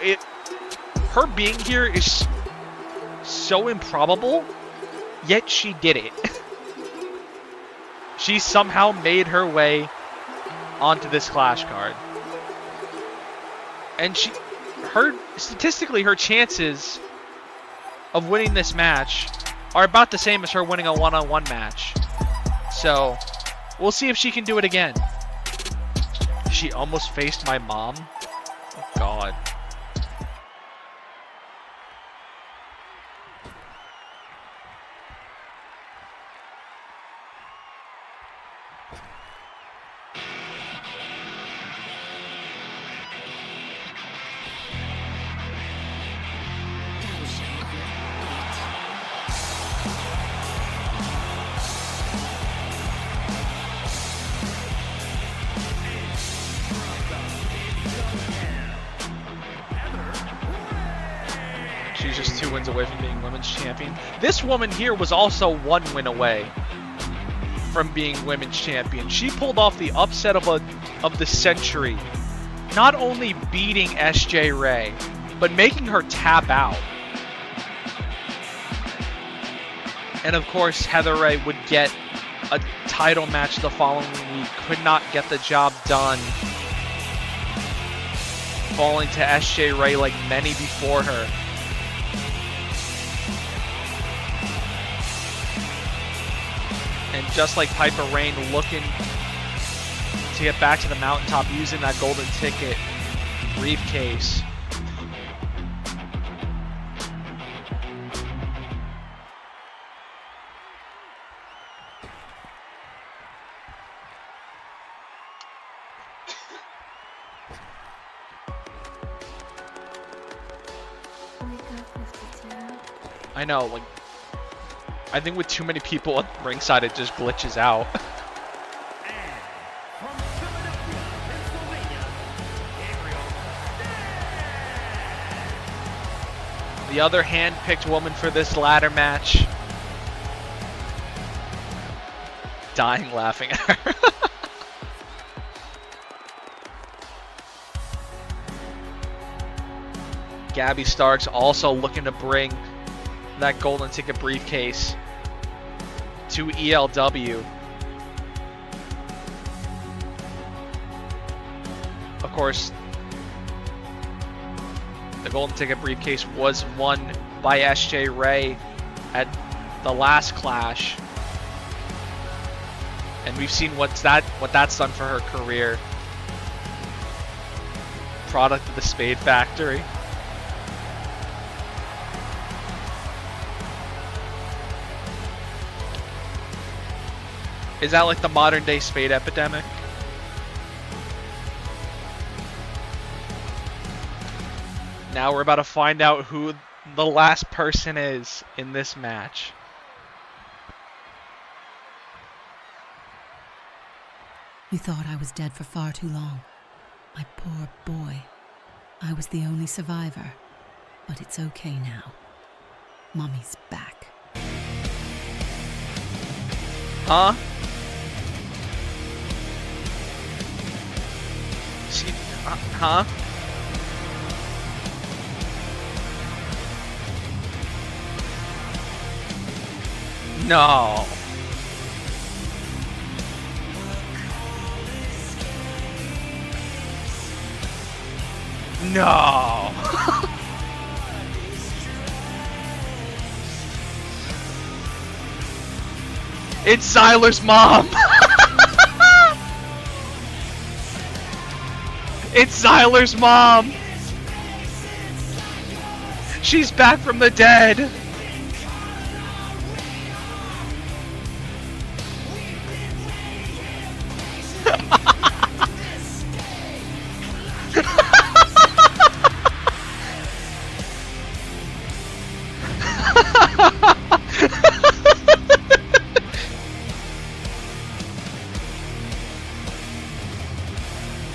her being here is so improbable. Yet she did it. She somehow made her way onto this Clash card. And statistically, her chances of winning this match are about the same as her winning a one-on-one match. So, we'll see if she can do it again. She almost faced my mom? Oh, God. wins away from being women's champion. This woman here was also 1 win away from being women's champion. She pulled off the upset of the century, not only beating SJ Ray, but making her tap out. And of course, Heather Ray would get a title match the following week, could not get the job done, falling to SJ Ray like many before her. And just like Piper Rain, looking to get back to the mountaintop using that golden ticket briefcase. I know, like, I think with too many people at ringside, it just glitches out. And from Philadelphia, Pennsylvania, Gabriel. The other hand-picked woman for this ladder match. Dying laughing at her. Gabby Starks also looking to bring that golden ticket briefcase to ELW. Of course, the golden ticket briefcase was won by SJ Ray at the last Clash, and we've seen what that's done for her career. Product of the Spade Factory. Is that like the modern day Spade epidemic? Now we're about to find out who the last person is in this match. You thought I was dead for far too long. My poor boy. I was the only survivor. But it's okay now. Mommy's back. Huh? Huh? No. No. It's Zyler's mom. It's Zyler's mom. She's back from the dead.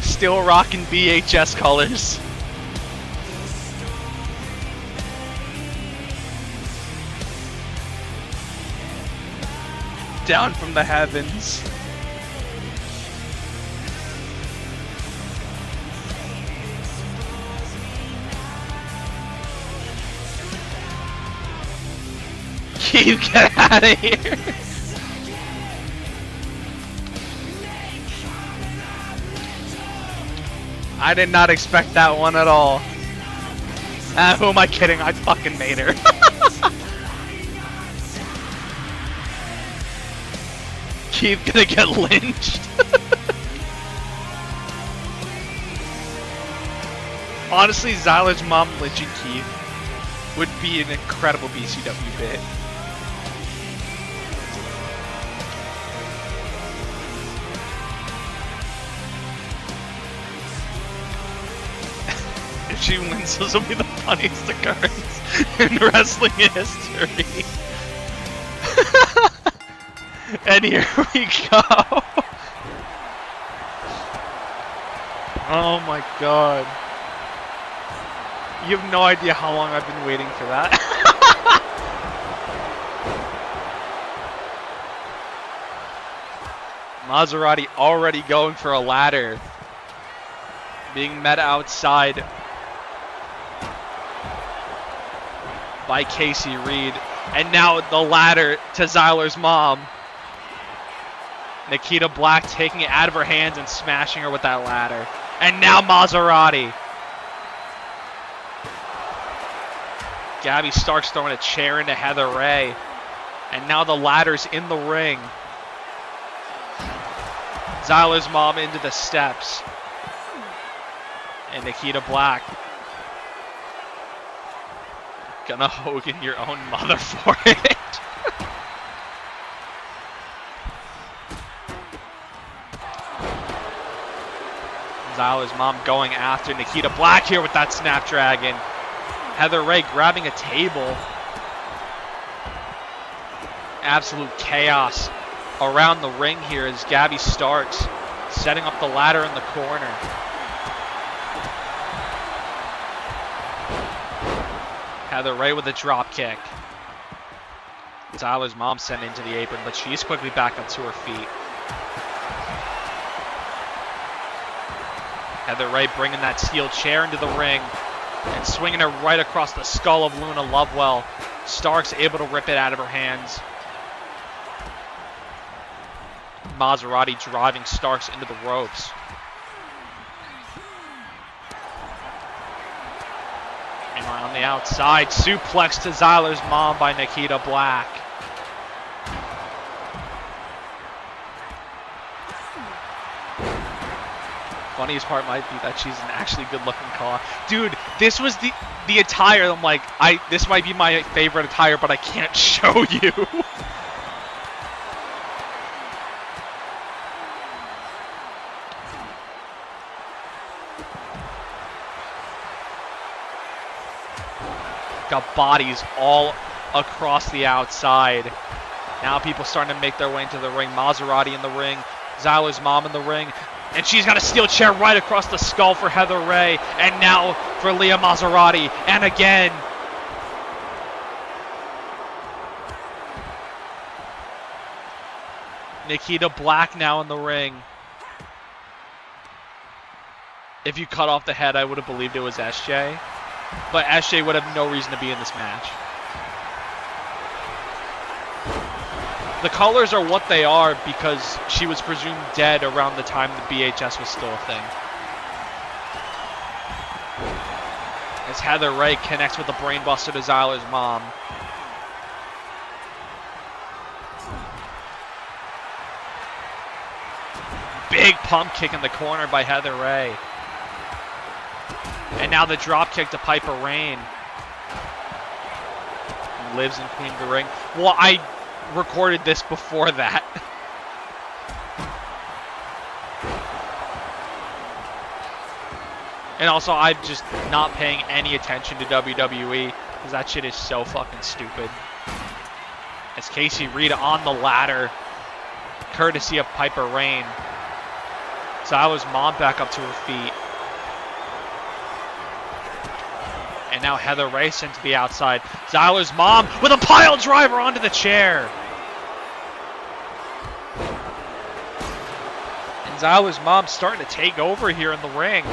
Still rocking BHS colors. Down from the heavens. You get out of here. I did not expect that one at all. Who am I kidding? I fucking made her. Keith gonna get lynched. Honestly, Zyler's mom lynching Keith would be an incredible BCW bit. If she wins, this will be the funniest occurrence in wrestling history. And here we go. Oh my god. You have no idea how long I've been waiting for that. Maserati already going for a ladder. Being met outside by Casey Reed. And now the ladder to Zyler's mom. Nikita Black taking it out of her hands and smashing her with that ladder. And now Maserati. Gabby Starks throwing a chair into Heather Ray. And now the ladder's in the ring. Zyler's mom into the steps. And Nikita Black. Gonna Hogan your own mother for it. Zyler's mom going after Nikita Black here with that Snapdragon. Heather Ray grabbing a table. Absolute chaos around the ring here as Gabby Starks setting up the ladder in the corner. Heather Ray with a drop kick. Zyler's mom sent into the apron, but she's quickly back up to her feet. Heather Ray bringing that steel chair into the ring and swinging her right across the skull of Luna Lovewell. Starks able to rip it out of her hands. Maserati driving Starks into the ropes. And on the outside, suplex to Zyler's mom by Nikita Black. Funniest part might be that she's an actually good-looking caller. Dude, this was the attire. I'm like, this might be my favorite attire, but I can't show you. Got bodies all across the outside. Now people starting to make their way into the ring. Maserati in the ring. Zyler's mom in the ring. And she's got a steel chair right across the skull for Heather Ray. And now for Leah Maserati. And again. Nikita Black now in the ring. If you cut off the head, I would have believed it was SJ. But SJ would have no reason to be in this match. The colors are what they are because she was presumed dead around the time the BHS was still a thing. As Heather Ray connects with the brainbuster to Zyler's mom. Big pump kick in the corner by Heather Ray. And now the drop kick to Piper Rain. Lives in Queen of the Ring. Well, I recorded this before that. And also, I'm just not paying any attention to WWE because that shit is so fucking stupid. As Casey Reed on the ladder, courtesy of Piper Rain. Zyler's mom back up to her feet. And now Heather Ray sent to the outside. Zyler's mom with a pile driver onto the chair. And Zyler's mom starting to take over here in the ring.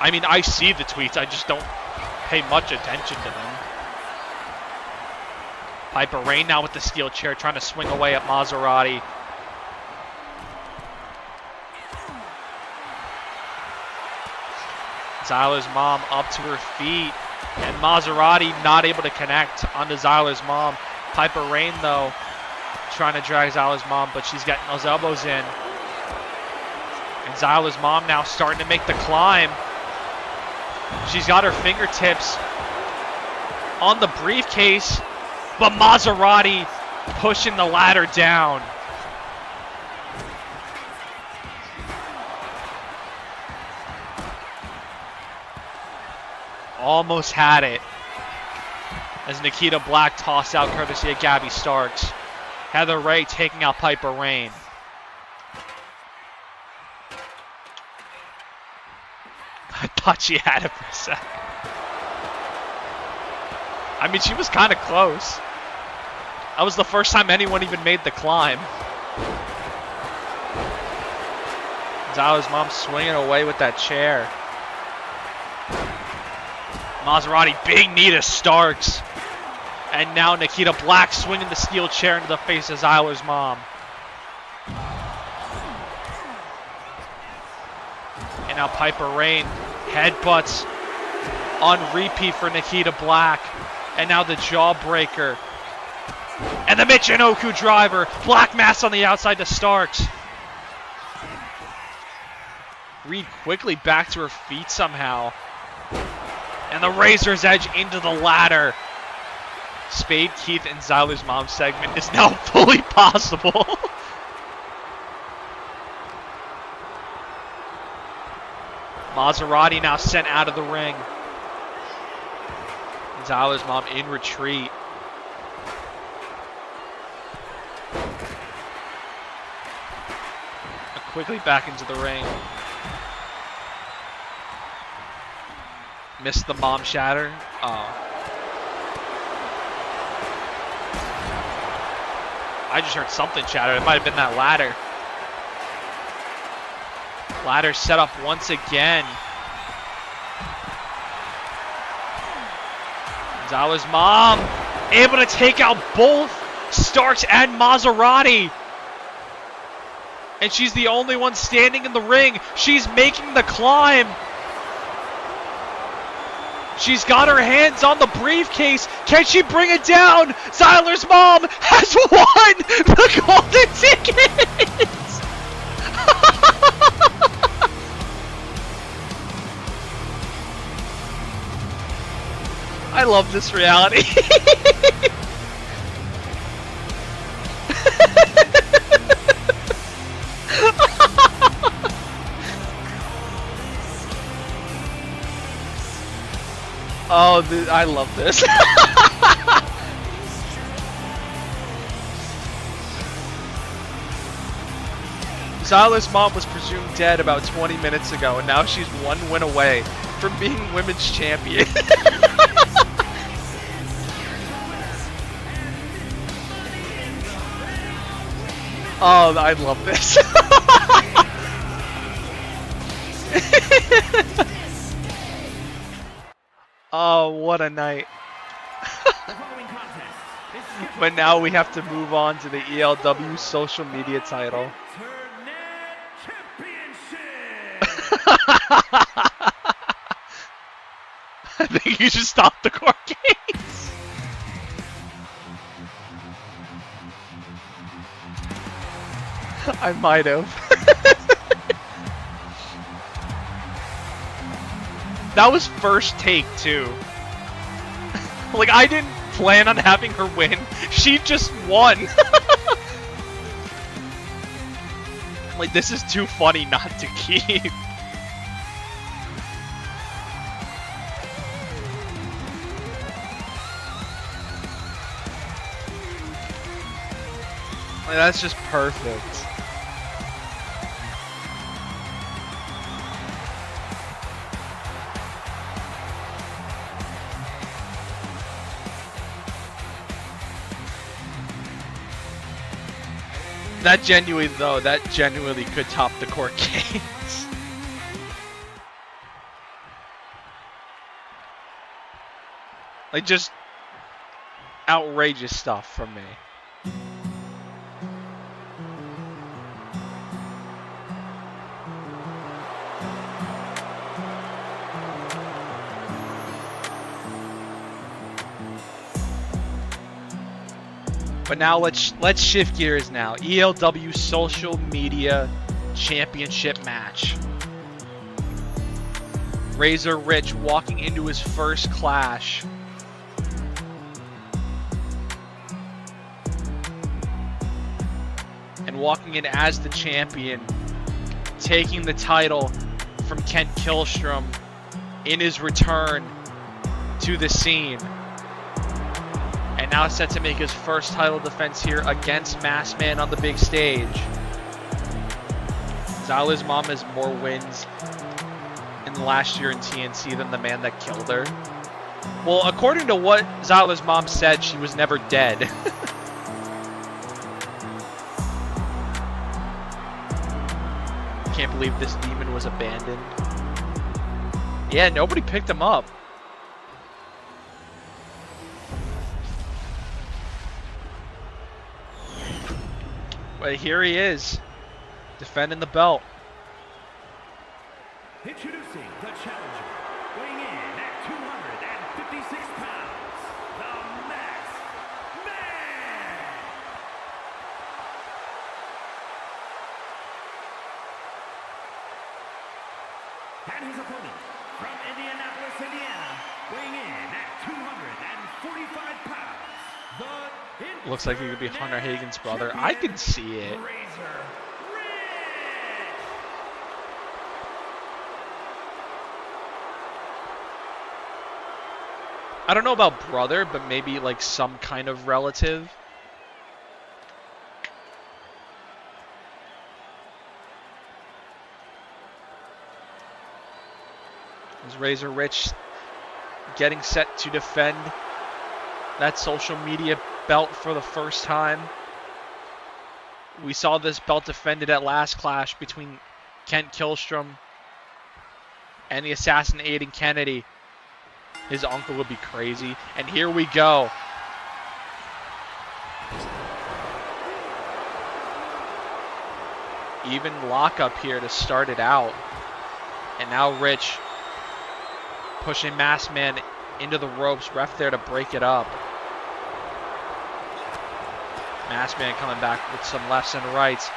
I mean, I see the tweets. I just don't pay much attention to them. Piper Rain now with the steel chair trying to swing away at Maserati. Zyler's mom up to her feet. And Maserati not able to connect onto Zyler's mom. Piper Rain, though, trying to drag Zyler's mom, but she's getting those elbows in. And Zyler's mom now starting to make the climb. She's got her fingertips on the briefcase, but Maserati pushing the ladder down. Almost had it as Nikita Black tossed out courtesy of Gabby Starks. Heather Ray taking out Piper Rain. I thought she had it for a second. I mean, she was kind of close. That was the first time anyone even made the climb. Gonzalez's mom swinging away with that chair. Maserati, big knee to Starks. And now Nikita Black swinging the steel chair into the face of Zyler's mom. And now Piper Rain headbutts on repeat for Nikita Black. And now the jawbreaker. And the Michinoku driver. Black mass on the outside to Starks. Reed quickly back to her feet somehow. And the Razor's Edge into the ladder. Spade, Keith, and Zyler's mom segment is now fully possible. Maserati now sent out of the ring. Zyler's mom in retreat. Quickly back into the ring. Missed the mom shatter. Oh. I just heard something shatter. It might have been that ladder. Ladder set up once again. Gonzalez's mom able to take out both Starks and Maserati. And she's the only one standing in the ring. She's making the climb. She's got her hands on the briefcase. Can she bring it down? Zyler's mom has won the golden ticket. I love this reality. Oh, I love this. Zyler's mom was presumed dead about 20 minutes ago, and now she's one win away from being women's champion. Oh, I love this. Oh, what a night. But now we have to move on to the ELW social media title. I think you should stop the court case. I might have. That was first take, too. Like, I didn't plan on having her win. She just won. Like, this is too funny not to keep. Like, that's just perfect. That genuinely could top the court case. Like, just outrageous stuff from me. But now let's shift gears now. ELW Social Media Championship match. Razor Rich walking into his first clash. And walking in as the champion, taking the title from Kent Killstrom in his return to the scene. And now set to make his first title defense here against Maskman on the big stage. Zyler's mom has more wins in the last year in TNC than the man that killed her. Well, according to what Zyler's mom said, she was never dead. can't believe this demon was abandoned. Yeah, nobody picked him up. But here he is, defending the belt. Introducing the challenger, weighing in at 256 pounds, the Masked Man! And his opponent, from Indianapolis, Indiana, weighing in at 245 pounds, the Looks like he could be Hunter Hagen's brother. I can see it. Razor Rich! I don't know about brother, but maybe like some kind of relative. Is Razor Rich getting set to defend that social media belt for the first time? We saw this belt defended at last Clash between Kent Killstrom and the assassin Aiden Kennedy. His uncle would be crazy. And here we go. Even lockup here to start it out. And now Rich pushing Masked Man into the ropes. Ref there to break it up. Masked Man coming back with some lefts and rights.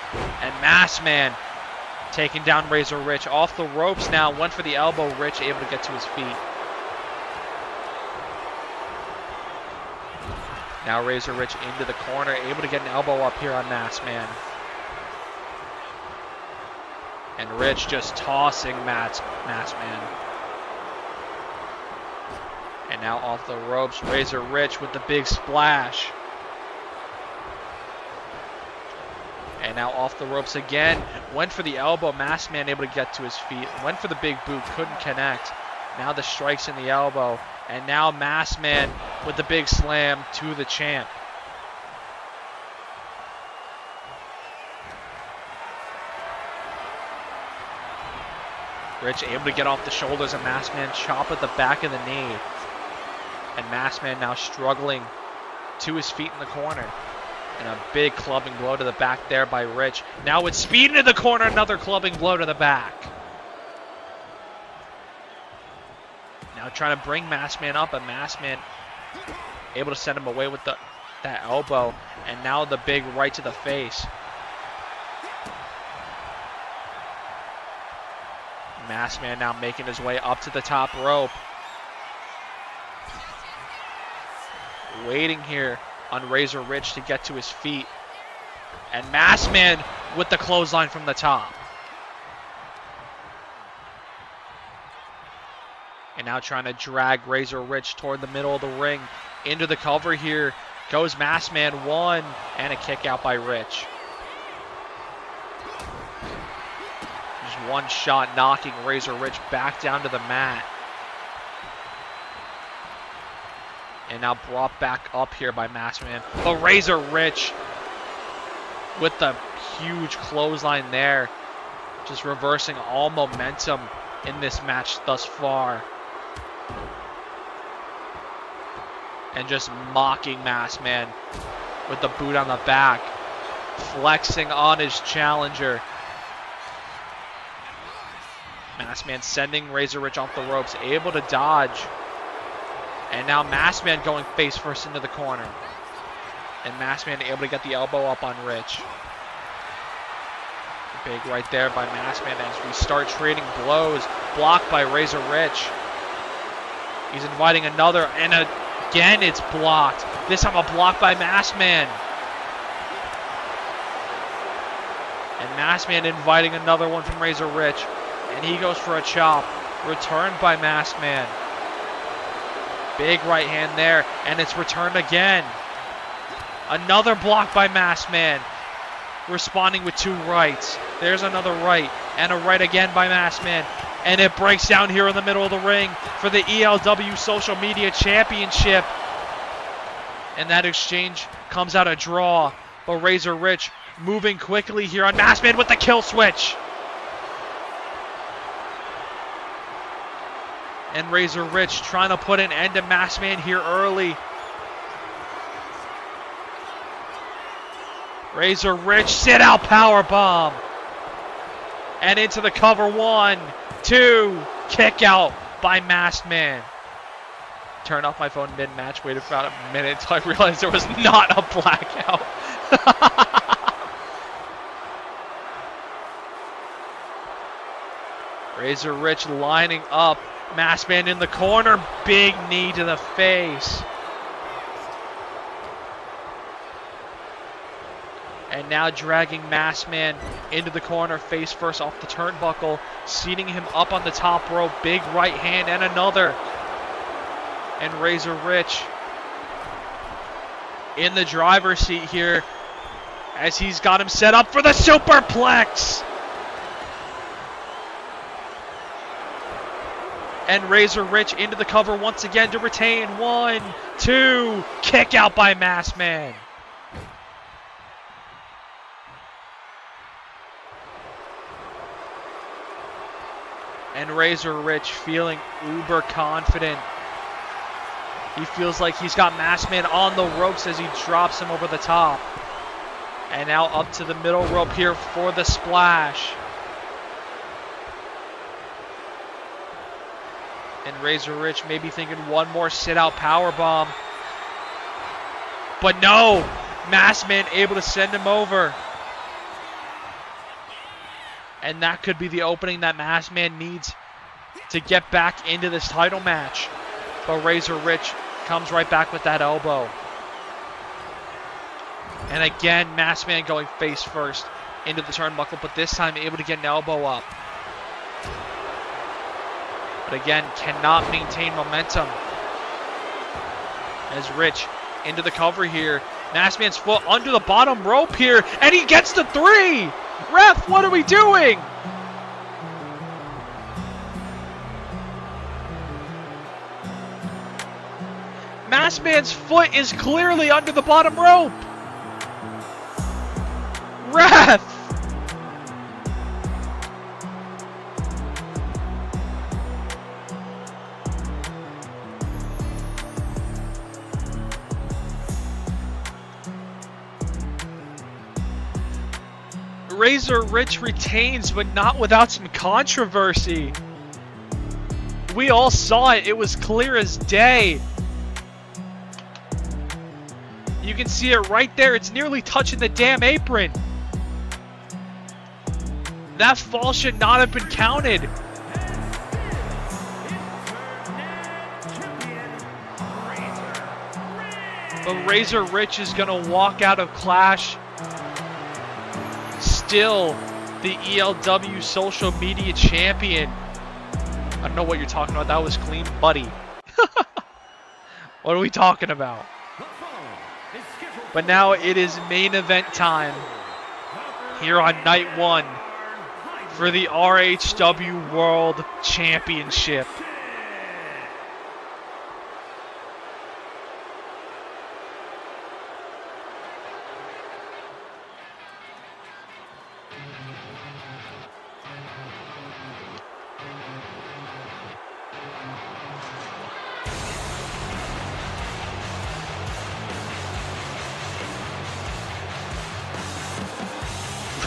And Masked Man taking down Razor Rich. Off the ropes now. Went for the elbow. Rich able to get to his feet. Now Razor Rich into the corner. Able to get an elbow up here on Masked Man. And Rich just tossing Masked Man. And now off the ropes, Razor Rich with the big splash. And now off the ropes again. Went for the elbow. Masked Man able to get to his feet. Went for the big boot. Couldn't connect. Now the strikes in the elbow. And now Masked Man with the big slam to the champ. Rich able to get off the shoulders of Masked Man. Chop at the back of the knee. And Masked Man now struggling to his feet in the corner. And a big clubbing blow to the back there by Rich. Now with speed into the corner, another clubbing blow to the back. Now trying to bring Masked Man up, and Masked Man able to send him away with that elbow. And now the big right to the face. Masked Man now making his way up to the top rope. Waiting here on Razor Rich to get to his feet. And Masked Man with the clothesline from the top. And now trying to drag Razor Rich toward the middle of the ring. Into the cover here goes Masked Man. One, and a kick out by Rich. Just one shot knocking Razor Rich back down to the mat. And now brought back up here by Masked Man. But Razor Rich with the huge clothesline there. Just reversing all momentum in this match thus far. And just mocking Masked Man with the boot on the back. Flexing on his challenger. Masked Man sending Razor Rich off the ropes. Able to dodge. And now Masked Man going face first into the corner. And Masked Man able to get the elbow up on Rich. Big right there by Masked Man as we start trading blows. Blocked by Razor Rich. He's inviting another, and again it's blocked. This time a block by Masked Man. And Masked Man inviting another one from Razor Rich. And he goes for a chop. Returned by Masked Man. Big right hand there, and it's returned again. Another block by Masked Man. Responding with two rights. There's another right, and a right again by Masked Man. And it breaks down here in the middle of the ring for the ELW Social Media Championship. And that exchange comes out a draw. But Razor Rich moving quickly here on Masked Man with the kill switch. And Razor Rich trying to put an end to Masked Man here early. Razor Rich sit out powerbomb. And into the cover. 1, 2, kick out by Masked Man. Turned off my phone mid-match, waited for about a minute until I realized there was not a blackout. Razor Rich lining up. Masked Man in the corner. Big knee to the face. And now dragging Masked Man into the corner, face first off the turnbuckle, seating him up on the top rope. Big right hand and another. And Razor Rich in the driver's seat here as he's got him set up for the superplex. And Razor Rich into the cover once again to retain. 1, 2, kick out by Masked Man. And Razor Rich feeling uber confident. He feels like he's got Masked Man on the ropes as he drops him over the top. And now up to the middle rope here for the splash. And Razor Rich maybe thinking one more sit-out powerbomb. But no! Masked Man able to send him over. And that could be the opening that Masked Man needs to get back into this title match. But Razor Rich comes right back with that elbow. And again, Masked Man going face first into the turnbuckle, but this time able to get an elbow up. But again, cannot maintain momentum. As Rich into the cover here. Masked Man's foot under the bottom rope here, and he gets the 3! Ref, what are we doing? Masked Man's foot is clearly under the bottom rope. Ref! Razor Rich retains, but not without some controversy. We all saw it. It was clear as day. You can see it right there. It's nearly touching the damn apron. That fall should not have been counted. But Razor Rich is going to walk out of Clash still the ELW social media champion. I don't know what you're talking about. That was clean, buddy. What are we talking about? But now it is main event time here on night 1 for the RHW World Championship.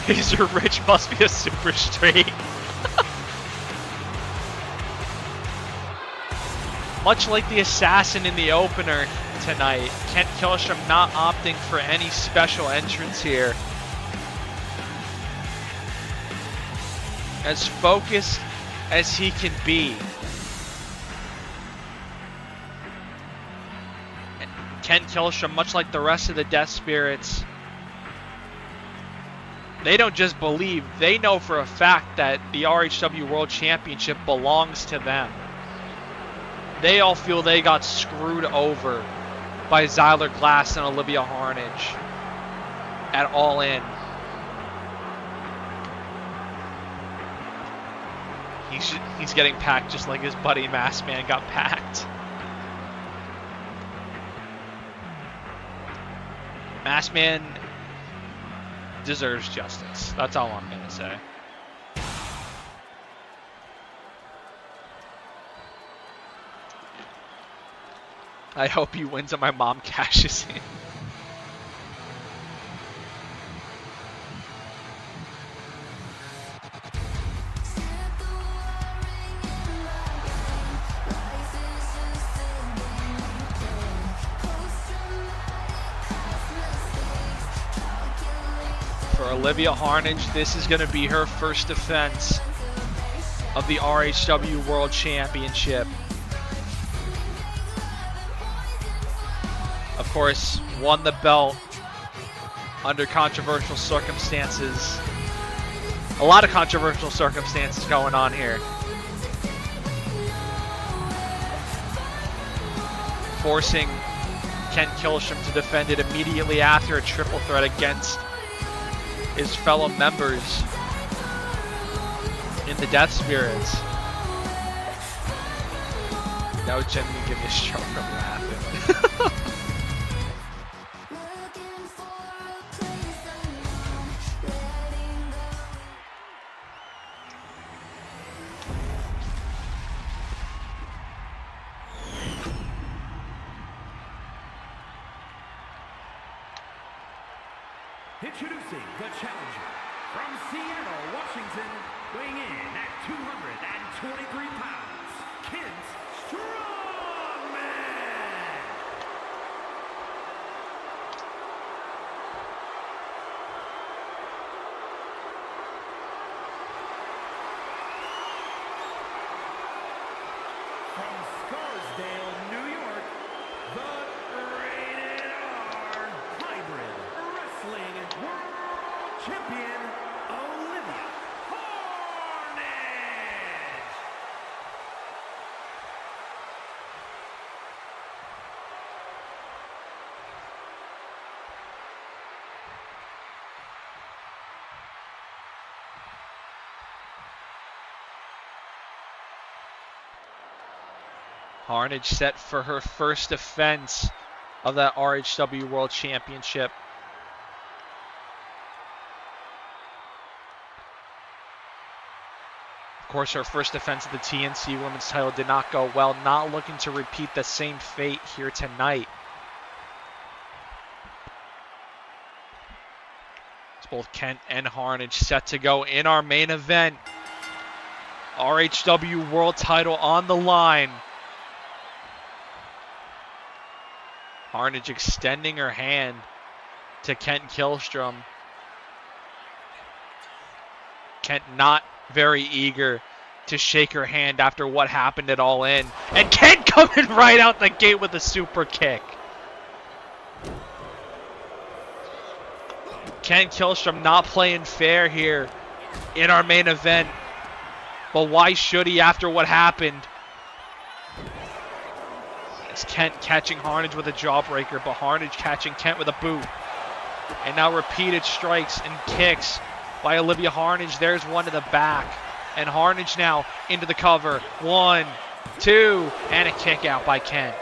Razor Rich must be a super straight. Much like the Assassin in the opener tonight, Kent Killstrom not opting for any special entrance here. As focused as he can be. Kent Killstrom, much like the rest of the Death Spirits, they don't just believe, they know for a fact that the RHW World Championship belongs to them. They all feel they got screwed over by Zyler Glass and Olivia Harnage at All In. He's getting packed just like his buddy Masked Man got packed. Masked Man deserves justice. That's all I'm going to say. I hope he wins and my mom cashes in. For Olivia Harnage, this is going to be her first defense of the RHW World Championship. Of course, won the belt under controversial circumstances. A lot of controversial circumstances going on here. Forcing Kent Killstrom to defend it immediately after a triple threat against his fellow members in the Death Spirits. That would genuinely give me a stroke from laughing. Introducing the challenger from Seattle, Washington, weighing in at 223 pounds, Kent Strongman. From Scarsdale, New York, the Rated R Hybrid Wrestling World Champion, Olivia Harnage. Harnage set for her first defense of that RHW World Championship. Of course, her first defense of the TNC Women's title did not go well. Not looking to repeat the same fate here tonight. It's both Kent and Harnage set to go in our main event. RHW World title on the line. Harnage extending her hand to Kent Killstrom. Kent not very eager to shake her hand after what happened at All In. And Kent coming right out the gate with a super kick. Kent Killstrom not playing fair here in our main event. But why should he after what happened? It's Kent catching Harnage with a jawbreaker, but Harnage catching Kent with a boot. And now repeated strikes and kicks by Olivia Harnage. There's one to the back. And Harnage now into the cover. 1, 2, and a kick out by Kent.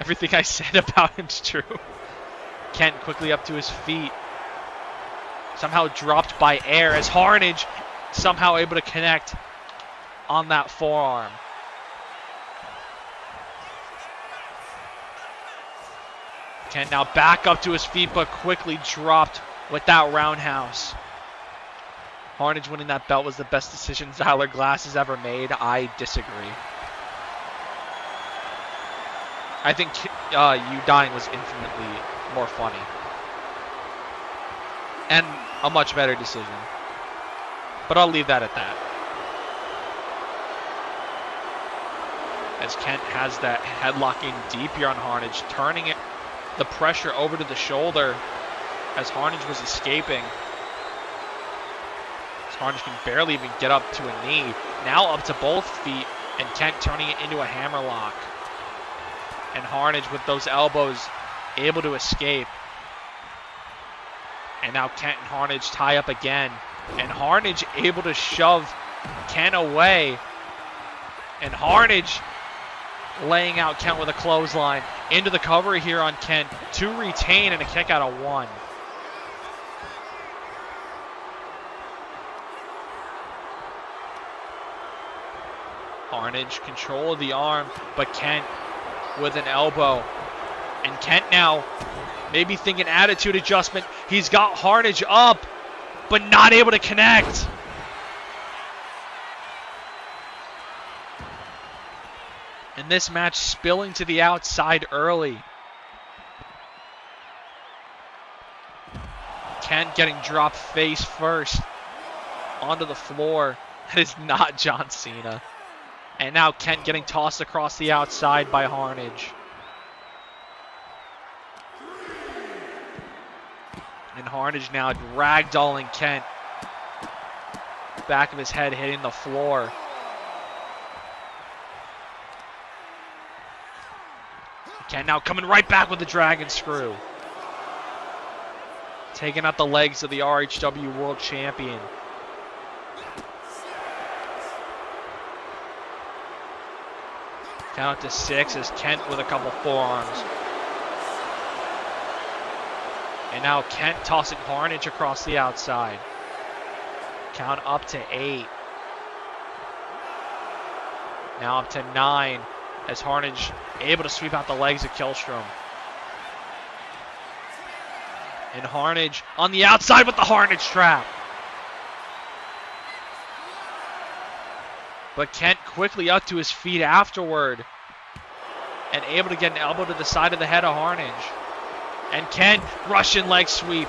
Everything I said about him's true. Kent quickly up to his feet. Somehow dropped by air as Harnage somehow able to connect on that forearm. Kent now back up to his feet, but quickly dropped with that roundhouse. Harnage winning that belt was the best decision Zyler Glass has ever made. I disagree. I think you dying was infinitely more funny. And a much better decision. But I'll leave that at that. As Kent has that headlock in deep here on Harnage, turning it the pressure over to the shoulder as Harnage was escaping. As Harnage can barely even get up to a knee. Now up to both feet, and Kent turning it into a hammerlock. And Harnage with those elbows able to escape. And now Kent and Harnage tie up again. And Harnage able to shove Kent away. And Harnage laying out Kent with a clothesline. Into the cover here on Kent to retain and a kick out of 1. Harnage control of the arm, but Kent with an elbow. And Kent now maybe thinking attitude adjustment. He's got Harnage up, but not able to connect. And this match spilling to the outside early. Kent getting dropped face first onto the floor. That is not John Cena. And now Kent getting tossed across the outside by Harnage. And Harnage now ragdolling Kent. Back of his head hitting the floor. Kent now coming right back with the Dragon Screw. Taking out the legs of the RHW World Champion. Count to 6 as Kent with a couple forearms. And now Kent tossing Harnage across the outside. Count up to 8. Now up to 9 as Harnage able to sweep out the legs of Killstrom. And Harnage on the outside with the Harnage trap. But Kent quickly up to his feet afterward. And able to get an elbow to the side of the head of Harnage. And Kent, Russian leg sweep.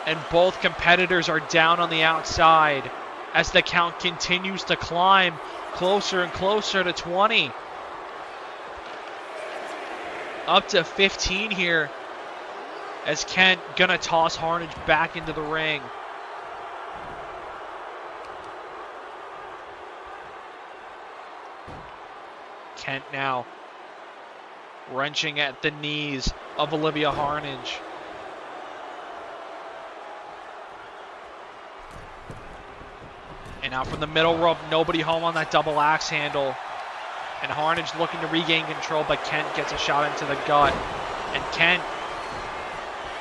And both competitors are down on the outside as the count continues to climb closer and closer to 20. Up to 15 here as Kent gonna toss Harnage back into the ring. Kent now wrenching at the knees of Olivia Harnage. And now from the middle rope, nobody home on that double axe handle. And Harnage looking to regain control, but Kent gets a shot into the gut. And Kent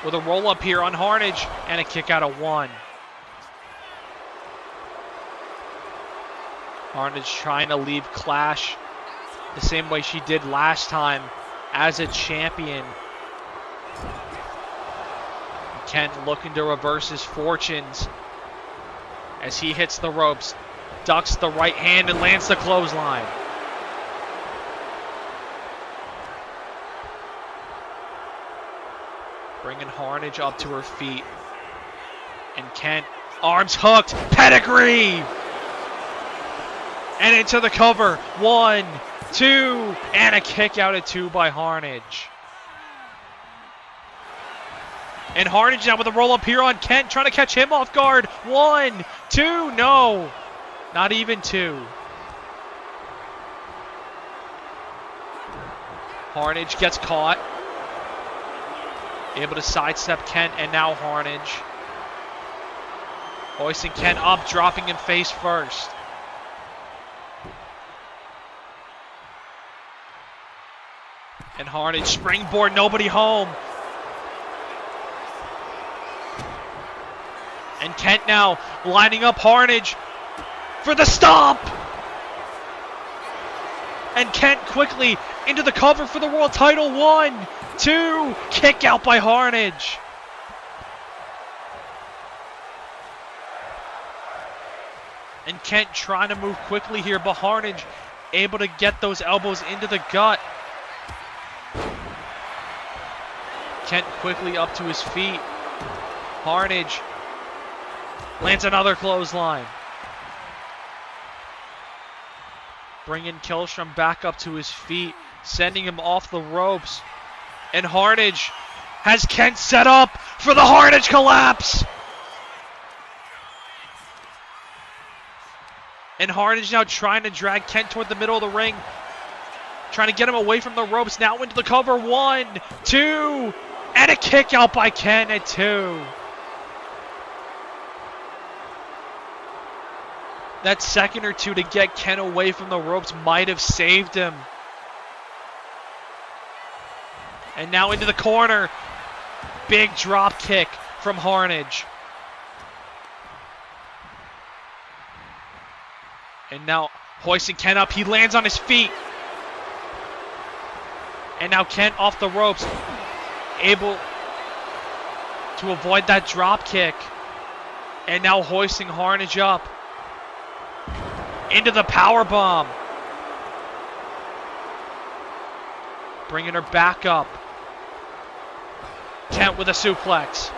with a roll up here on Harnage and a kick out of 1. Harnage trying to leave Clash the same way she did last time as a champion. Kent looking to reverse his fortunes as he hits the ropes, ducks the right hand and lands the clothesline. Bringing Harnage up to her feet. And Kent, arms hooked, pedigree! And into the cover, 1, 2, and a kick out at 2 by Harnage. And Harnage now with a roll up here on Kent, trying to catch him off guard. 1, 2, no, not even 2. Harnage gets caught. Able to sidestep Kent and now Harnage. Hoisting Kent up, dropping him face first. And Harnage springboard, nobody home. And Kent now lining up Harnage for the stomp. And Kent quickly into the cover for the world title. 1, 2, kick out by Harnage. And Kent trying to move quickly here, but Harnage able to get those elbows into the gut. Kent quickly up to his feet. Harnage lands another clothesline. Bringing Killstrom back up to his feet, sending him off the ropes. And Harnage has Kent set up for the Harnage collapse. And Harnage now trying to drag Kent toward the middle of the ring. Trying to get him away from the ropes. Now into the cover. 1, 2, and a kick out by Kent at 2. That second or two to get Kent away from the ropes might have saved him. And now into the corner. Big drop kick from Harnage. And now hoisting Kent up. He lands on his feet. And now Kent off the ropes, able to avoid that drop kick. And now hoisting Harnage up into the power bomb. Bringing her back up. Kent with a suplex.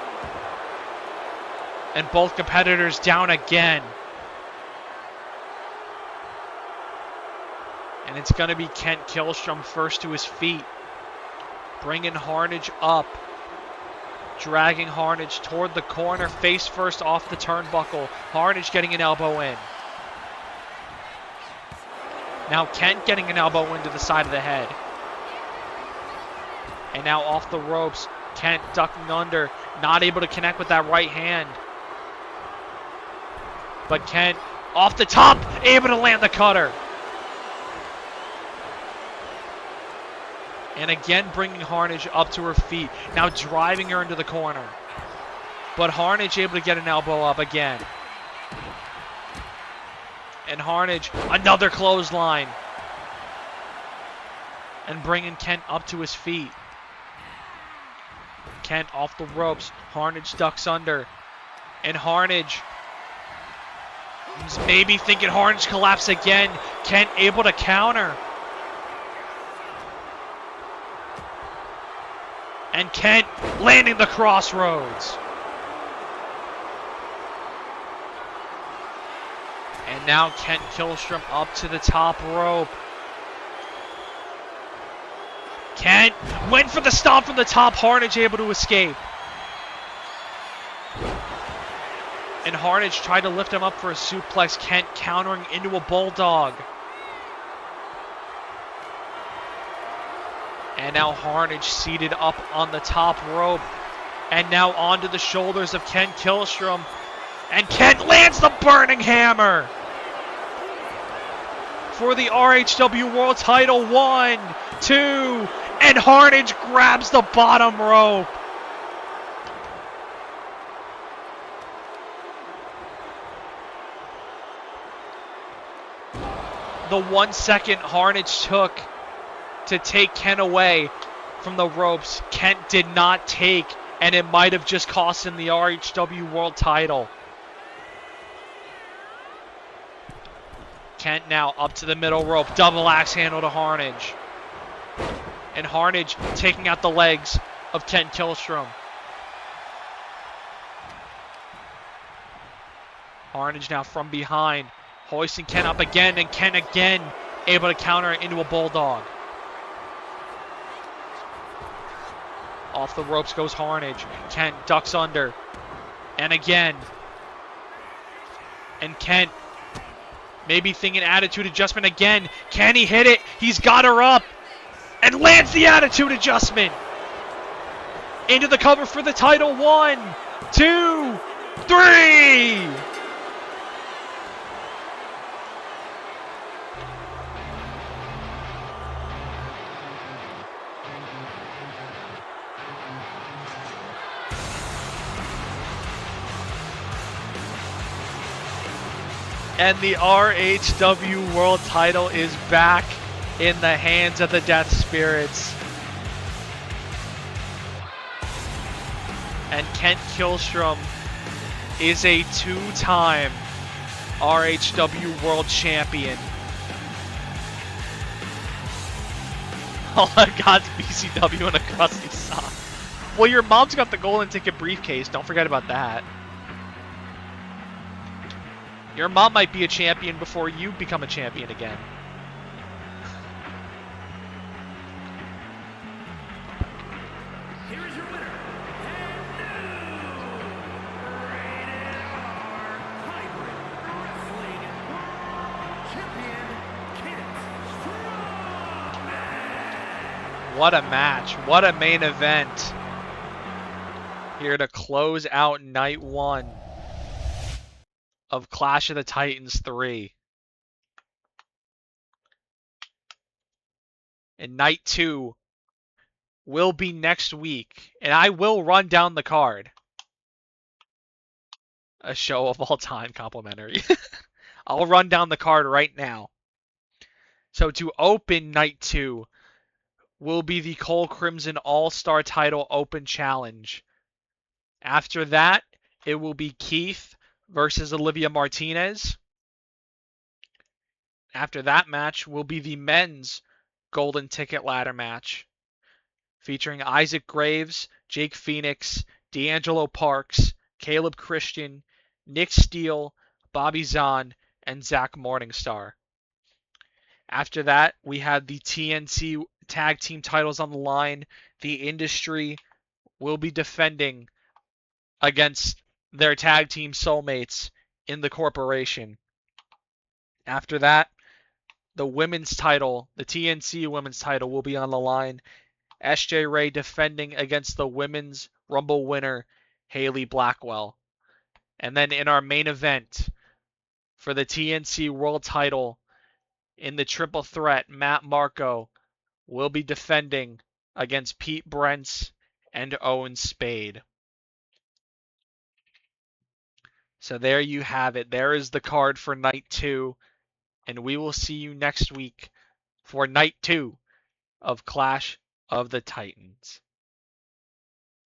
And both competitors down again. And it's going to be Kent Killstrom first to his feet. Bringing Harnage up. Dragging Harnage toward the corner. Face first off the turnbuckle. Harnage getting an elbow in. Now Kent getting an elbow into the side of the head. And now off the ropes. Kent ducking under. Not able to connect with that right hand. But Kent off the top. Able to land the cutter. And again bringing Harnage up to her feet. Now driving her into the corner. But Harnage able to get an elbow up again. And Harnage, another clothesline. And bringing Kent up to his feet. Kent off the ropes. Harnage ducks under. And Harnage maybe thinking Harnage collapse again. Kent able to counter. And Kent landing the crossroads. And now Kent Killstrom up to the top rope. Kent went for the stomp from the top. Harnage able to escape. And Harnage tried to lift him up for a suplex. Kent countering into a bulldog. And now Harnage seated up on the top rope. And now onto the shoulders of Kent Killstrom. And Kent lands the burning hammer for the RHW World Title. 1, 2, and Harnage grabs the bottom rope. The 1 second Harnage took to take Kent away from the ropes, Kent did not take, and it might have just cost him the RHW World Title. Kent now up to the middle rope, double axe handle to Harnage. And Harnage taking out the legs of Kent Killstrom. Harnage now from behind, hoisting Kent up again, and Kent again able to counter it into a bulldog. Off the ropes goes Harnage. Kent ducks under. And again. And Kent maybe thinking attitude adjustment again. Can he hit it? He's got her up. And lands the attitude adjustment. Into the cover for the title. 1, 2, 3. And the RHW World Title is back in the hands of the Death Spirits. And Kent Killstrom is a 2-time RHW World Champion. All I got's BCW and a crusty sock. Well, your mom's got the golden ticket briefcase. Don't forget about that. Your mom might be a champion before you become a champion again. Here is your winner, and new Rated R Hybrid Wrestling World Champion, Kent Strowman. What a match. What a main event. Here to close out night 1 of Clash of the Titans 3. And night 2 will be next week. And I will run down the card. A show of all time complimentary. I'll run down the card right now. So to open night 2, will be the Cole Crimson All-Star Title Open Challenge. After that, it will be Keith versus Olivia Martinez. After that match will be the men's Golden Ticket Ladder match, featuring Isaac Graves, Jake Phoenix, D'Angelo Parks, Caleb Christian, Nick Steele, Bobby Zahn, and Zach Morningstar. After that, we had the TNC tag team titles on the line. The Industry will be defending against their tag team soulmates in the Corporation. After that, the women's title, the TNC women's title, will be on the line. SJ Ray defending against the women's Rumble winner, Haley Blackwell. And then in our main event for the TNC World title in the triple threat, Matt Marco will be defending against Pete Brents and Owen Spade. So there you have it. There is the card for night 2. And we will see you next week for night 2 of Clash of the Titans.